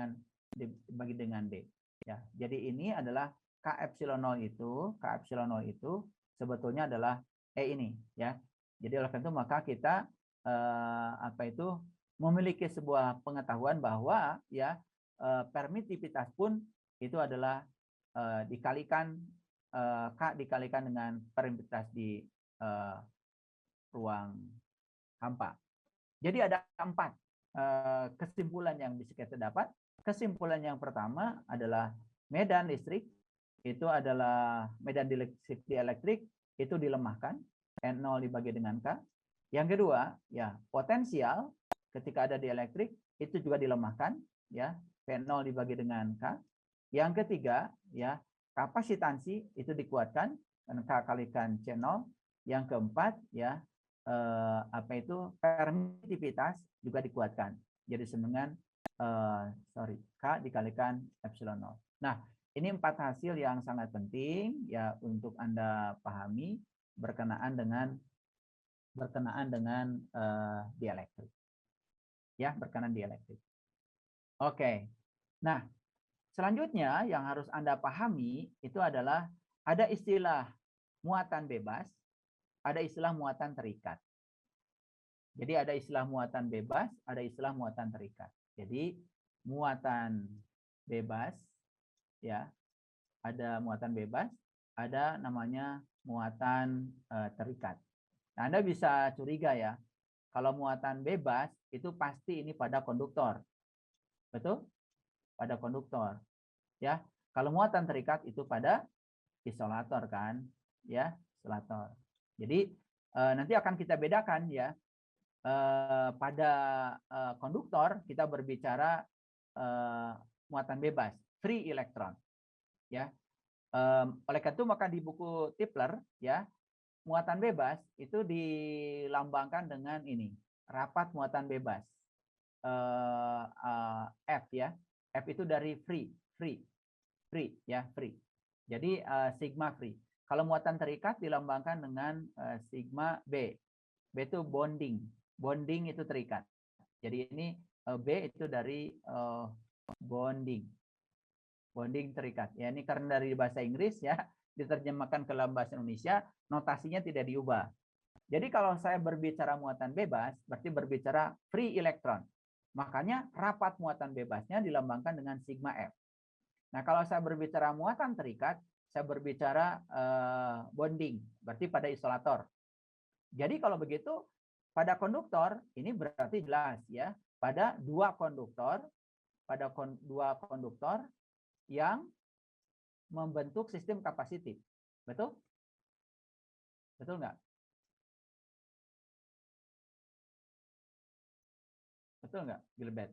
A: dengan D. Ya, jadi ini adalah K epsilon 0 itu sebetulnya adalah E ini ya. Jadi oleh itu maka kita memiliki sebuah pengetahuan bahwa ya permitivitas pun itu adalah dikalikan K dikalikan dengan permitivitas di ruang hampa. Jadi ada 4 kesimpulan yang bisa kita dapat. Kesimpulan yang pertama adalah medan listrik itu adalah medan dielektrik itu dilemahkan, N0 dibagi dengan K. Yang kedua, ya, potensial ketika ada dielektrik itu juga dilemahkan, ya, P0 dibagi dengan K. Yang ketiga, ya, kapasitansi itu dikuatkan dengan K kalikan C0. Yang keempat, ya, permitivitas juga dikuatkan. Jadi dengan K dikalikan epsilon 0. Nah, ini 4 hasil yang sangat penting ya untuk Anda pahami berkenaan dengan dielektrik. Ya, berkenaan dielektrik. Oke. Nah, selanjutnya yang harus Anda pahami itu adalah ada istilah muatan bebas, ada istilah muatan terikat. Jadi ada istilah muatan bebas, ada istilah muatan terikat. Jadi muatan bebas ya, ada muatan bebas, ada namanya muatan terikat. Nah, Anda bisa curiga ya, kalau muatan bebas itu pasti ini pada konduktor. Betul? Pada konduktor. Ya. Kalau muatan terikat itu pada isolator kan, ya, isolator. Jadi nanti akan kita bedakan ya. Pada konduktor kita berbicara muatan bebas, free electron, ya. Oleh karena itu maka di buku Tipler ya muatan bebas itu dilambangkan dengan ini rapat muatan bebas F ya, F itu dari free ya, free. Jadi sigma free. Kalau muatan terikat dilambangkan dengan sigma B. B itu bonding itu terikat. Jadi ini B itu dari bonding. Bonding terikat. Ya, ini karena dari bahasa Inggris ya, diterjemahkan ke dalam bahasa Indonesia, notasinya tidak diubah. Jadi kalau saya berbicara muatan bebas, berarti berbicara free electron. Makanya rapat muatan bebasnya dilambangkan dengan sigma F. Nah, kalau saya berbicara muatan terikat, saya berbicara bonding, berarti pada isolator. Jadi kalau begitu, pada konduktor, ini berarti jelas ya, pada dua konduktor yang membentuk sistem kapasitif. Betul? Betul nggak? Betul nggak, Gilbert?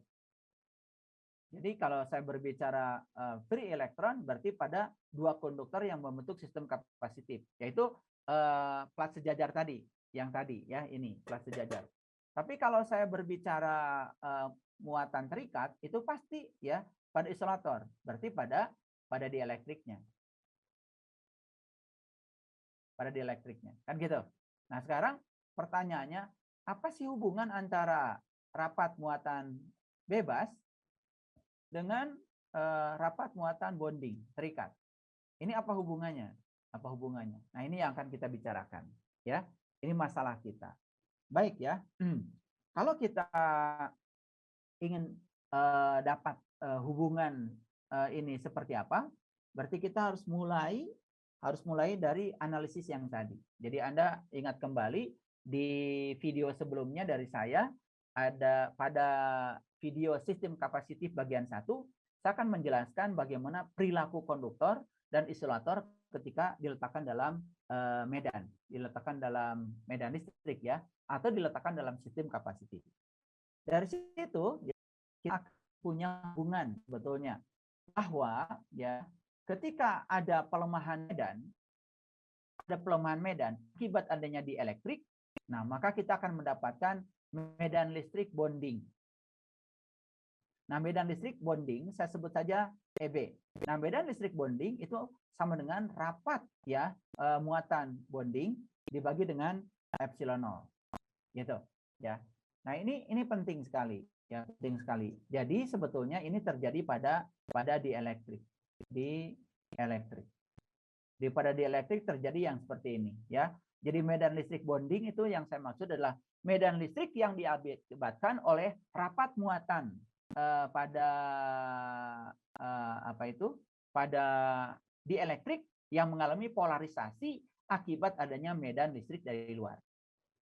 A: Jadi kalau saya berbicara free elektron, berarti pada dua konduktor yang membentuk sistem kapasitif, yaitu plat sejajar tadi, yang tadi ya, ini plat sejajar. Tapi kalau saya berbicara muatan terikat, itu pasti ya pada isolator, berarti pada dielektriknya. Pada dielektriknya, kan gitu. Nah, sekarang pertanyaannya, apa sih hubungan antara rapat muatan bebas dengan rapat muatan bonding terikat? Ini apa hubungannya? Apa hubungannya? Nah, ini yang akan kita bicarakan, ya. Ini masalah kita. Baik ya. Kalau kita ingin dapat hubungan ini seperti apa, berarti kita harus mulai dari analisis yang tadi. Jadi Anda ingat kembali di video sebelumnya dari saya, ada pada video sistem kapasitif bagian 1, saya akan menjelaskan bagaimana perilaku konduktor dan isolator ketika diletakkan dalam medan listrik ya, atau diletakkan dalam sistem kapasitif. Dari situ kita punya hubungan sebetulnya bahwa ya ketika ada pelemahan medan akibat adanya dielektrik, nah maka kita akan mendapatkan medan listrik bonding. Nah, medan listrik bonding saya sebut saja EB. Nah, medan listrik bonding itu sama dengan rapat ya muatan bonding dibagi dengan epsilon 0. Gitu ya. Nah, ini penting sekali ya, penting sekali. Jadi sebetulnya ini terjadi pada dielektrik. Pada dielektrik terjadi yang seperti ini ya. Jadi medan listrik bonding itu yang saya maksud adalah medan listrik yang diakibatkan oleh rapat muatan pada dielektrik yang mengalami polarisasi akibat adanya medan listrik dari luar.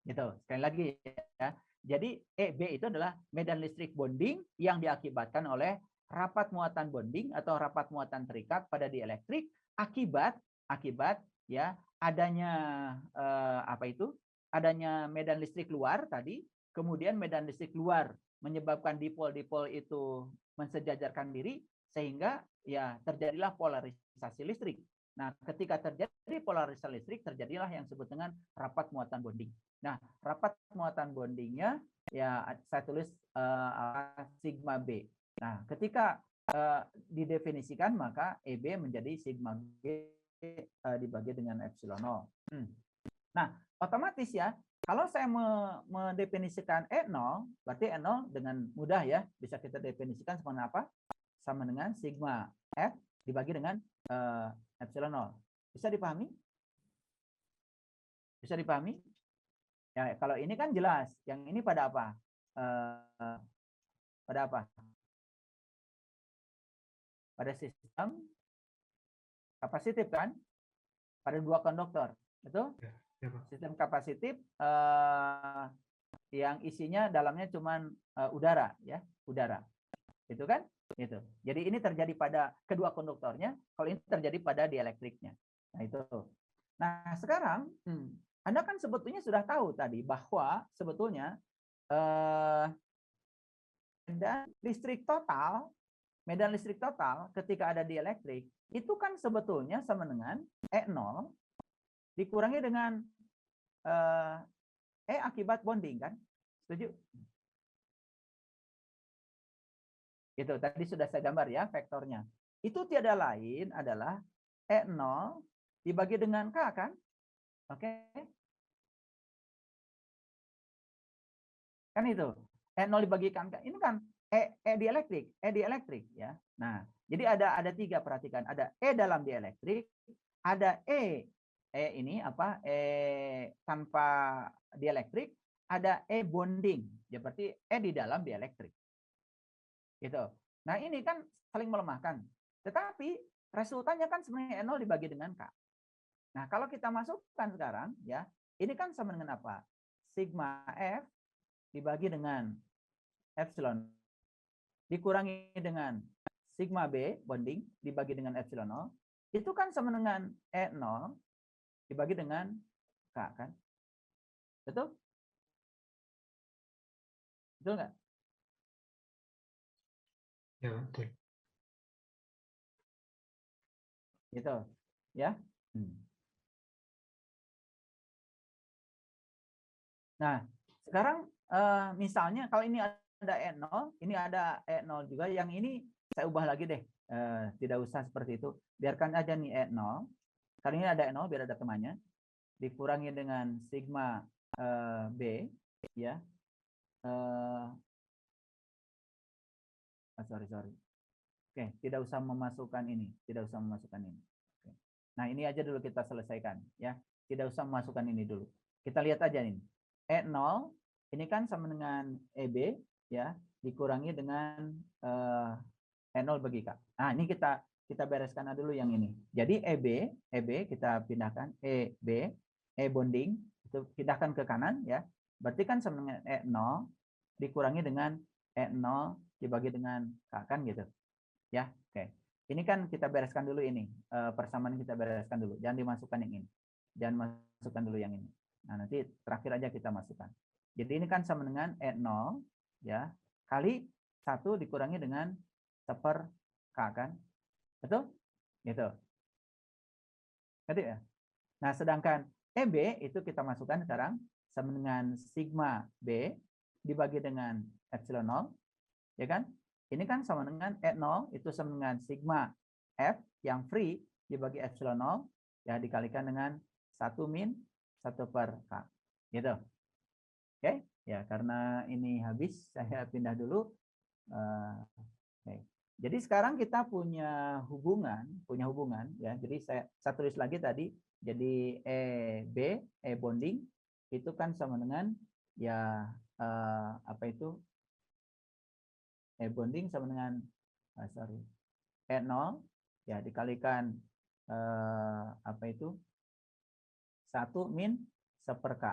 A: Gitu. Sekali lagi ya. Jadi EB itu adalah medan listrik bonding yang diakibatkan oleh rapat muatan bonding atau rapat muatan terikat pada dielektrik akibat ya adanya adanya medan listrik luar tadi, kemudian medan listrik luar menyebabkan dipol-dipol itu mensejajarkan diri sehingga ya terjadilah polarisasi listrik. Nah, ketika terjadi polarisasi listrik, terjadilah yang disebut dengan rapat muatan bonding. Nah, rapat muatan bondingnya ya saya tulis sigma B. Nah, ketika didefinisikan maka EB menjadi sigma B dibagi dengan epsilon 0. Nah, otomatis ya, kalau saya mendefinisikan E0, berarti E0 dengan mudah ya, bisa kita definisikan sama apa? Sama dengan sigma F dibagi dengan epsilon 0. Bisa dipahami? Bisa dipahami? Ya, kalau ini kan jelas. Yang ini pada apa? Pada apa? Pada sistem kapasitif kan? Pada dua konduktor. Betul?
C: Ya, Pak.
A: Sistem kapasitif yang isinya dalamnya cuma udara ya, udara. Itu kan? Itu. Jadi ini terjadi pada kedua konduktornya, kalau ini terjadi pada dielektriknya. Nah, itu. Nah, sekarang Anda kan sebetulnya sudah tahu tadi bahwa sebetulnya medan listrik total ketika ada dielektrik itu kan sebetulnya sama dengan E0 dikurangi dengan E akibat bonding kan? Setuju? Itu tadi sudah saya gambar ya vektornya. Itu tiada lain adalah E0 dibagi dengan K kan? Oke. Kan itu. E0 dibagikan K, ini kan dieelektrik ya. Nah, jadi ada tiga, perhatikan. Ada E dalam dieelektrik, ada ini apa? Tanpa dieelektrik, ada bonding. Ya berarti di dalam dieelektrik. Gitu. Nah, ini kan saling melemahkan. Tetapi resultannya kan sebenarnya E0 dibagi dengan K. Nah, kalau kita masukkan sekarang ya, ini kan sama dengan apa? Sigma F dibagi dengan epsilon dikurangi dengan sigma B bonding dibagi dengan epsilon 0, itu kan sama dengan E0 dibagi dengan K kan? Betul? Betul nggak?
C: Ya, betul.
A: Gitu. Ya. Nah, sekarang misalnya kalau ini ada E0, ini ada E0 juga, yang ini saya ubah lagi deh. Tidak usah seperti itu. Biarkan aja nih E0. Kali ini ada E0 biar ada temannya. Dikurangi dengan sigma B ya. Sorry. Oke, tidak usah memasukkan ini, tidak usah memasukkan ini. Oke. Nah, ini aja dulu kita selesaikan ya. Tidak usah memasukkan ini dulu. Kita lihat aja ini. E0 ini kan sama dengan EB ya, dikurangi dengan E0 bagi K. Nah, ini kita bereskan dulu yang ini. Jadi EB kita pindahkan EB, E bonding itu pindahkan ke kanan ya. Berarti kan sama dengan E0 dikurangi dengan E0 dibagi dengan K kan gitu. Ya, oke. Ini kan kita bereskan dulu ini. Persamaan kita bereskan dulu. Jangan dimasukkan yang ini. Jangan masukkan dulu yang ini. Nah, nanti terakhir aja kita masukkan. Jadi ini kan sama dengan E0 ya, kali 1 dikurangi dengan 1/K kan? Betul? Gitu. Ngerti ya? Nah, sedangkan EB itu kita masukkan sekarang sama dengan sigma B dibagi dengan epsilon 0, ya kan? Ini kan sama dengan E0 itu sama dengan sigma F yang free dibagi epsilon 0 ya dikalikan dengan 1 min 1/K. Gitu. Oke, ya karena ini habis saya pindah dulu. Oke. Jadi sekarang kita punya hubungan ya. Jadi saya tulis lagi tadi. Jadi EB, E bonding itu kan sama dengan ya apa itu? E bonding sama dengan E0 ya dikalikan apa itu? 1 min 1/K.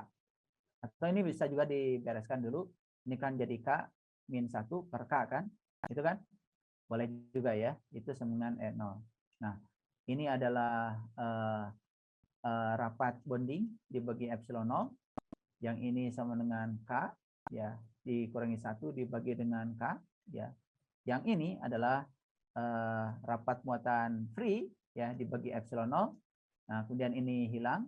A: Atau ini bisa juga dibereskan dulu. Ini kan jadi K min 1/K kan? Itu kan? Boleh juga ya. Itu sama dengan E0. Nah, ini adalah rapat bonding dibagi epsilon 0. Yang ini sama dengan K ya, dikurangi 1 dibagi dengan K ya. Yang ini adalah rapat muatan free ya dibagi epsilon 0. Nah, kemudian ini hilang,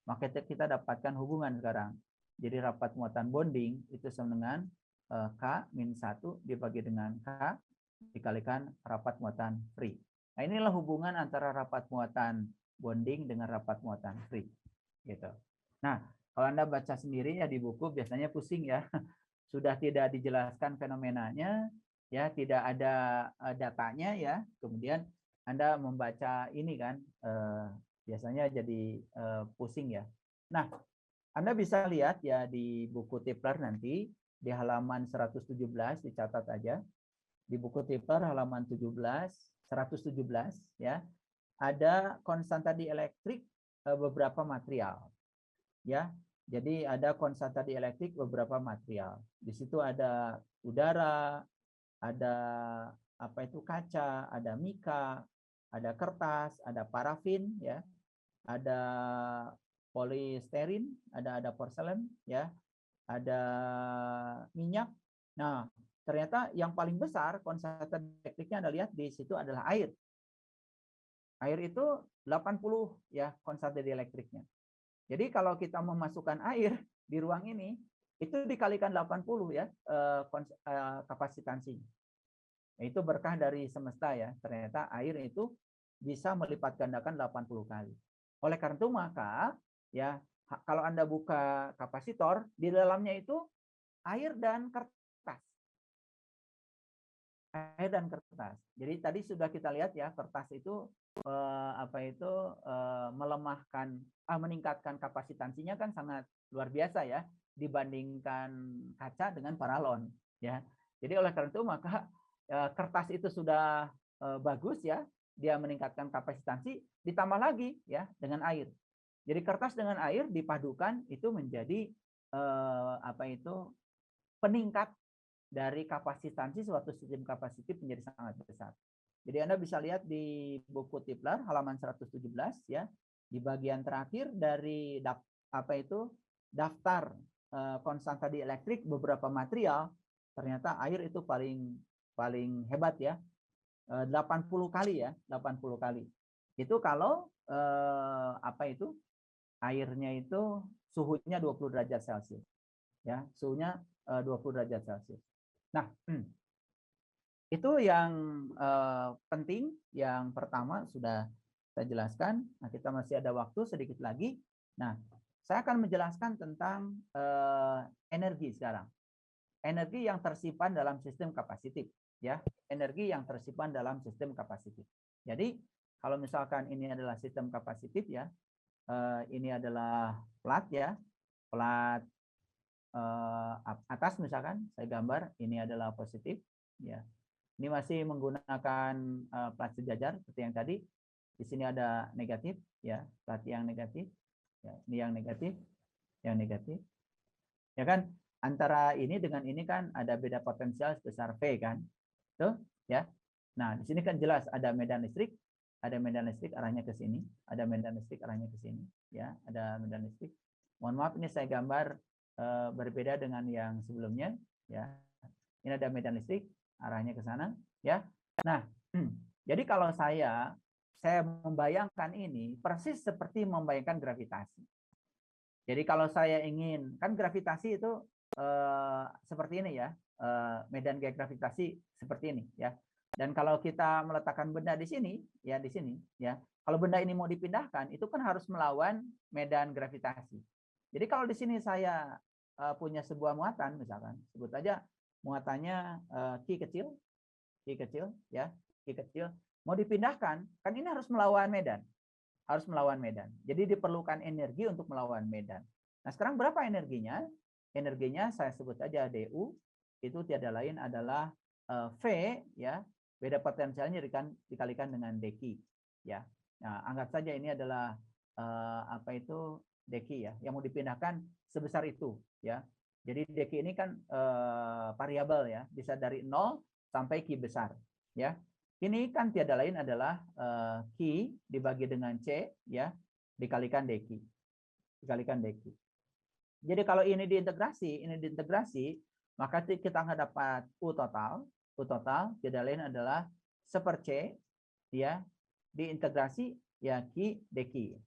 A: maka kita dapatkan hubungan sekarang. Jadi rapat muatan bonding itu sama dengan K min 1 dibagi dengan K dikalikan rapat muatan free. Nah, inilah hubungan antara rapat muatan bonding dengan rapat muatan free. Gitu. Nah, kalau Anda baca sendiri ya di buku biasanya pusing ya. Sudah tidak dijelaskan fenomenanya, ya tidak ada datanya ya. Kemudian Anda membaca ini kan biasanya jadi pusing ya. Nah, Anda bisa lihat ya di buku Tipler nanti di halaman 117 dicatat aja. Di buku Tipler halaman 117 ya. Ada konstanta dielektrik beberapa material. Ya. Jadi ada konstanta dielektrik beberapa material. Di situ ada udara, ada apa itu kaca, ada mika, ada kertas, ada parafin ya. Ada polisterin, ada porselen ya. Ada minyak. Nah, ternyata yang paling besar konstanta elektriknya Anda lihat di situ adalah air. Air itu 80 ya konstanta dielektriknya. Jadi kalau kita memasukkan air di ruang ini, itu dikalikan 80 ya kapasitansinya. Itu berkah dari semesta ya. Ternyata air itu bisa melipat gandakan 80 kali. Oleh karena itu maka ya kalau Anda buka kapasitor, di dalamnya itu air dan kertas. Air dan kertas. Jadi tadi sudah kita lihat ya, kertas itu melemahkan, meningkatkan kapasitansinya kan sangat luar biasa ya dibandingkan kaca dengan paralon ya. Jadi oleh karena itu maka kertas itu sudah bagus ya, dia meningkatkan kapasitansi, ditambah lagi ya dengan air. Jadi kertas dengan air dipadukan itu menjadi peningkat dari kapasitansi suatu sistem kapasitif menjadi sangat besar. Jadi Anda bisa lihat di buku Tipler halaman 117 ya, di bagian terakhir dari daftar konstanta dielektrik beberapa material, ternyata air itu paling hebat ya. 80 kali ya, 80 kali. Itu kalau airnya itu suhunya 20 derajat Celcius. Ya, suhunya 20 derajat Celcius. Nah, itu yang penting, yang pertama sudah saya jelaskan. Nah, kita masih ada waktu sedikit lagi. Nah, saya akan menjelaskan tentang energi sekarang. Energi yang tersimpan dalam sistem kapasitif, ya. Energi yang tersimpan dalam sistem kapasitif. Jadi, kalau misalkan ini adalah sistem kapasitif ya, ini adalah plat ya, plat atas misalkan saya gambar ini adalah positif ya. Ini masih menggunakan plat sejajar seperti yang tadi. Di sini ada negatif ya, plat yang negatif. Ya, ini yang negatif, yang negatif. Ya kan? Antara ini dengan ini kan ada beda potensial sebesar V kan. Tuh, ya. Nah, di sini kan jelas ada medan listrik arahnya ke sini, ada medan listrik arahnya ke sini, ya, ada medan listrik. Mohon maaf ini saya gambar berbeda dengan yang sebelumnya ya. Ini ada medan listrik arahnya ke sana ya. Nah, jadi kalau saya membayangkan ini persis seperti membayangkan gravitasi. Jadi kalau saya ingin, kan gravitasi itu seperti ini ya, medan gaya gravitasi seperti ini ya. Dan kalau kita meletakkan benda di sini ya, di sini ya, kalau benda ini mau dipindahkan itu kan harus melawan medan gravitasi. Jadi kalau di sini saya punya sebuah muatan, misalkan sebut aja muatannya Q kecil ya, Q kecil, mau dipindahkan, kan ini harus melawan medan. Jadi diperlukan energi untuk melawan medan. Nah sekarang berapa energinya? Energinya saya sebut aja DU, itu tiada lain adalah V ya, beda potensialnya dikalikan dengan dq ya. Nah anggap saja ini adalah dq ya, yang mau dipindahkan sebesar itu ya. Jadi dq ini kan variabel ya, bisa dari 0 sampai Q besar ya. Ini kan tiada lain adalah Q dibagi dengan C ya, dikalikan dq. Jadi kalau ini diintegrasi, maka kita akan dapat U total tiada lain adalah 1/C ya, diintegrasi ya Q dq.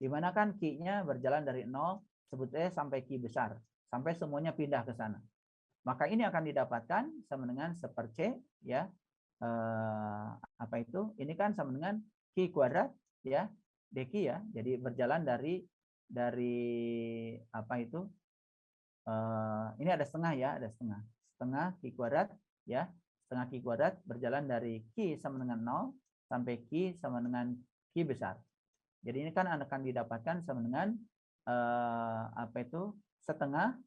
A: Dimana kan Q-nya berjalan dari 0 sebutnya sampai Q besar, sampai semuanya pindah ke sana. Maka ini akan didapatkan sama dengan 1/C ya. Ini kan sama dengan Q kuadrat ya, dq ya. Jadi berjalan dari ini ada setengah ya, ada setengah Q kuadrat ya, setengah Q kuadrat berjalan dari Q sama dengan 0 sampai Q sama dengan Q besar. Jadi ini kan akan didapatkan sama dengan setengah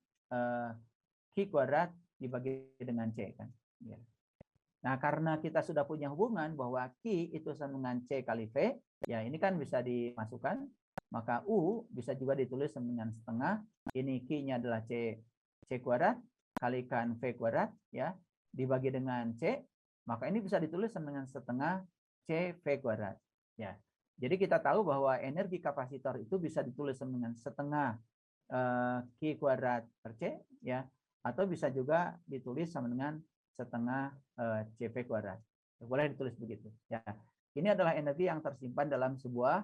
A: Q kuadrat dibagi dengan C kan. Ya. Nah karena kita sudah punya hubungan bahwa Q itu sama dengan C kali V, ya ini kan bisa dimasukkan. Maka U bisa juga ditulis dengan setengah. Ini Q-nya adalah C kuadrat kalikan V kuadrat ya, dibagi dengan C. Maka ini bisa ditulis dengan setengah C V kuadrat ya. Jadi kita tahu bahwa energi kapasitor itu bisa ditulis dengan setengah Q kuadrat per C ya, atau bisa juga ditulis sama dengan setengah CV kuadrat. Boleh ditulis begitu ya. Ini adalah energi yang tersimpan dalam sebuah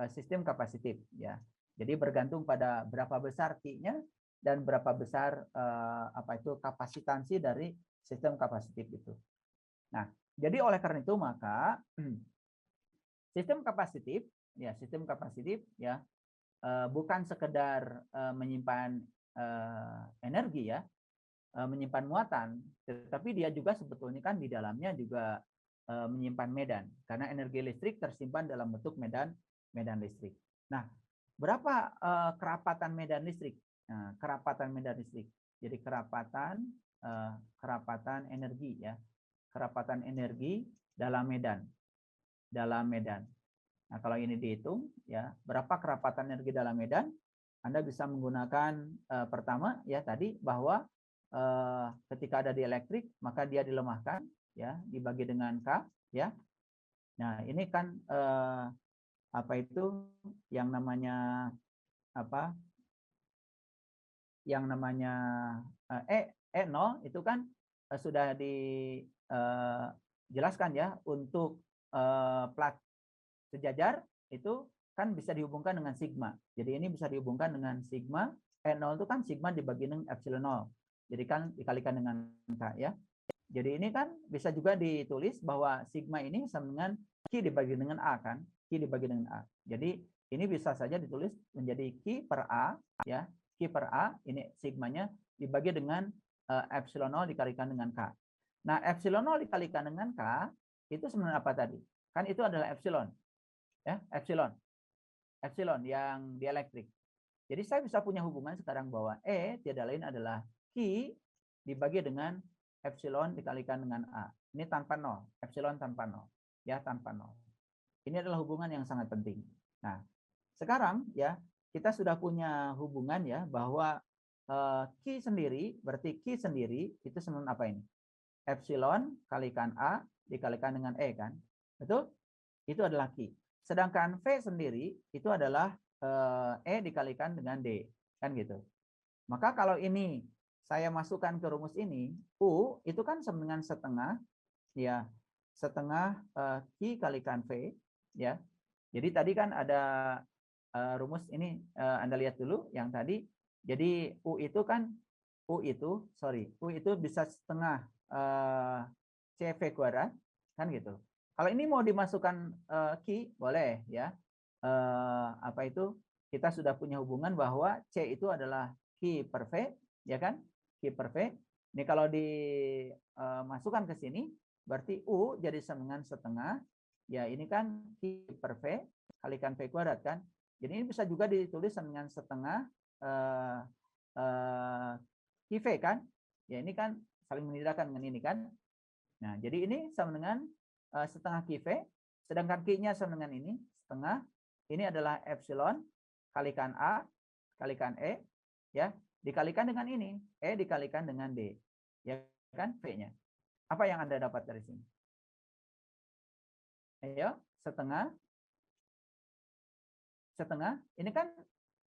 A: sistem kapasitif ya. Jadi bergantung pada berapa besar Q-nya dan berapa besar kapasitansi dari sistem kapasitif itu. Nah, jadi oleh karena itu maka sistem kapasitif ya bukan sekedar menyimpan energi ya, menyimpan muatan, tetapi dia juga sebetulnya kan di dalamnya juga menyimpan medan, karena energi listrik tersimpan dalam bentuk medan listrik. Nah, berapa kerapatan medan listrik? Nah, kerapatan medan listrik. Jadi kerapatan energi ya, kerapatan energi dalam medan. Nah, kalau ini dihitung ya, berapa kerapatan energi dalam medan? Anda bisa menggunakan pertama ya tadi bahwa ketika ada dielektrik maka dia dilemahkan ya, dibagi dengan K ya. Nah, ini kan apa itu yang namanya apa? Yang namanya E0 itu kan sudah dijelaskan ya, untuk plat sejajar itu kan bisa dihubungkan dengan sigma. Jadi ini bisa dihubungkan dengan sigma. E0 itu kan sigma dibagi dengan epsilon 0. Jadi kan dikalikan dengan K ya. Jadi ini kan bisa juga ditulis bahwa sigma ini sama dengan Q dibagi dengan A kan. Q dibagi dengan A. Jadi ini bisa saja ditulis menjadi Q per A ya. Q per A ini sigmanya dibagi dengan epsilon 0 dikalikan dengan K. Nah, epsilon 0 dikalikan dengan K itu sebenarnya apa tadi? Kan itu adalah epsilon. Ya, epsilon yang dielektrik. Jadi saya bisa punya hubungan sekarang bahwa E tiada lain adalah Q dibagi dengan epsilon dikalikan dengan A. Ini tanpa nol, epsilon tanpa nol, ya tanpa nol. Ini adalah hubungan yang sangat penting. Nah, sekarang ya kita sudah punya hubungan ya bahwa Q sendiri berarti Q sendiri itu sama apa ini? Epsilon kalikan A dikalikan dengan E kan? Betul? Itu adalah Q. Sedangkan V sendiri itu adalah E dikalikan dengan D, kan gitu. Maka kalau ini saya masukkan ke rumus ini, U itu kan sama dengan setengah, ya setengah Q kalikan V, ya. Jadi tadi kan ada rumus ini, Anda lihat dulu yang tadi. Jadi U itu bisa setengah CV kuadrat, kan gitu. Kalau ini mau dimasukkan Q, boleh ya. Apa itu? Kita sudah punya hubungan bahwa C itu adalah Q per V, ya kan? Q per V. Ini kalau dimasukkan ke sini, berarti U jadi sama dengan setengah. Ya, ini kan Q per V kalikan V kuadrat kan. Jadi ini bisa juga ditulis sama dengan setengah QV kan. Ya, ini kan saling menindakkan dengan ini kan. Nah, jadi ini sama dengan setengah QV, sedangkan Q-nya sama dengan ini, setengah. Ini adalah epsilon kalikan A kalikan E, ya, dikalikan dengan ini, E dikalikan dengan D, ya kan, V-nya. Apa yang Anda dapat dari sini? Ayo, setengah, ini kan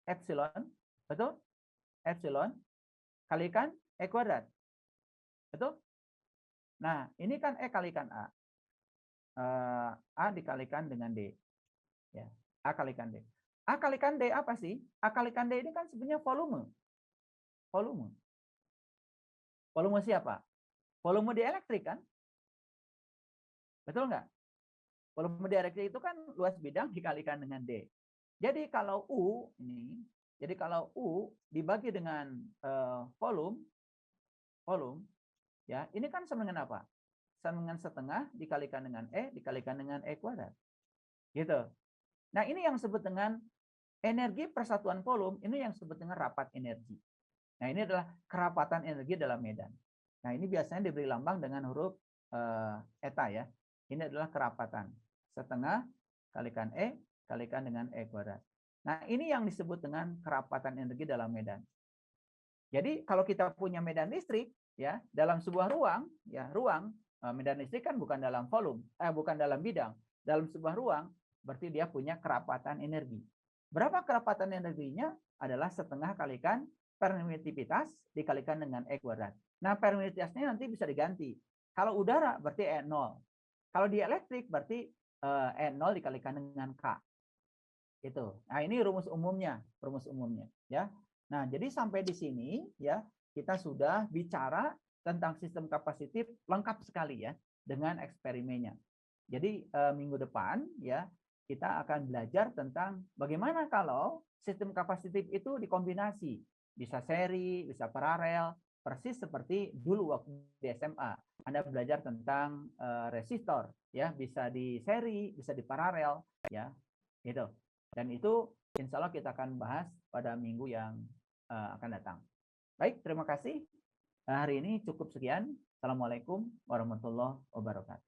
A: epsilon, betul? Epsilon kalikan E kuadrat, betul? Nah, ini kan E kalikan A. A dikalikan dengan D. Ya, A kalikan D. A kalikan D apa sih? A kalikan D ini kan sebenarnya volume. Volume siapa? Volume dielektrik kan? Betul nggak? Volume dielektrik itu kan luas bidang dikalikan dengan D. Jadi kalau U dibagi dengan volume, ya ini kan sama dengan apa? Sama dengan setengah dikalikan dengan E dikalikan dengan E kuadrat. Gitu. Nah, ini yang disebut dengan energi persatuan volume, ini yang disebut dengan rapat energi. Nah, ini adalah kerapatan energi dalam medan. Nah, ini biasanya diberi lambang dengan huruf eta ya. Ini adalah kerapatan. Setengah kalikan E kalikan dengan E kuadrat. Nah, ini yang disebut dengan kerapatan energi dalam medan. Jadi, kalau kita punya medan listrik ya, dalam sebuah ruang, ya, medan listrik kan bukan dalam volume, bukan dalam bidang. Dalam sebuah ruang berarti dia punya kerapatan energi. Berapa kerapatan energinya? Adalah setengah kalikan permitivitas dikalikan dengan E kuadrat. Nah, permitivitasnya nanti bisa diganti. Kalau udara berarti E0. Kalau dielektrik berarti E0 dikalikan dengan K. Itu. Nah, ini rumus umumnya, ya. Nah, jadi sampai di sini ya, kita sudah bicara tentang sistem kapasitif lengkap sekali ya dengan eksperimennya. Jadi minggu depan ya kita akan belajar tentang bagaimana kalau sistem kapasitif itu dikombinasi, bisa seri, bisa paralel, persis seperti dulu waktu di SMA. Anda belajar tentang resistor, ya, bisa di seri, bisa di paralel, ya, gitu. Dan itu insya Allah kita akan bahas pada minggu yang akan datang. Baik, terima kasih. Hari ini cukup sekian. Assalamualaikum warahmatullahi wabarakatuh.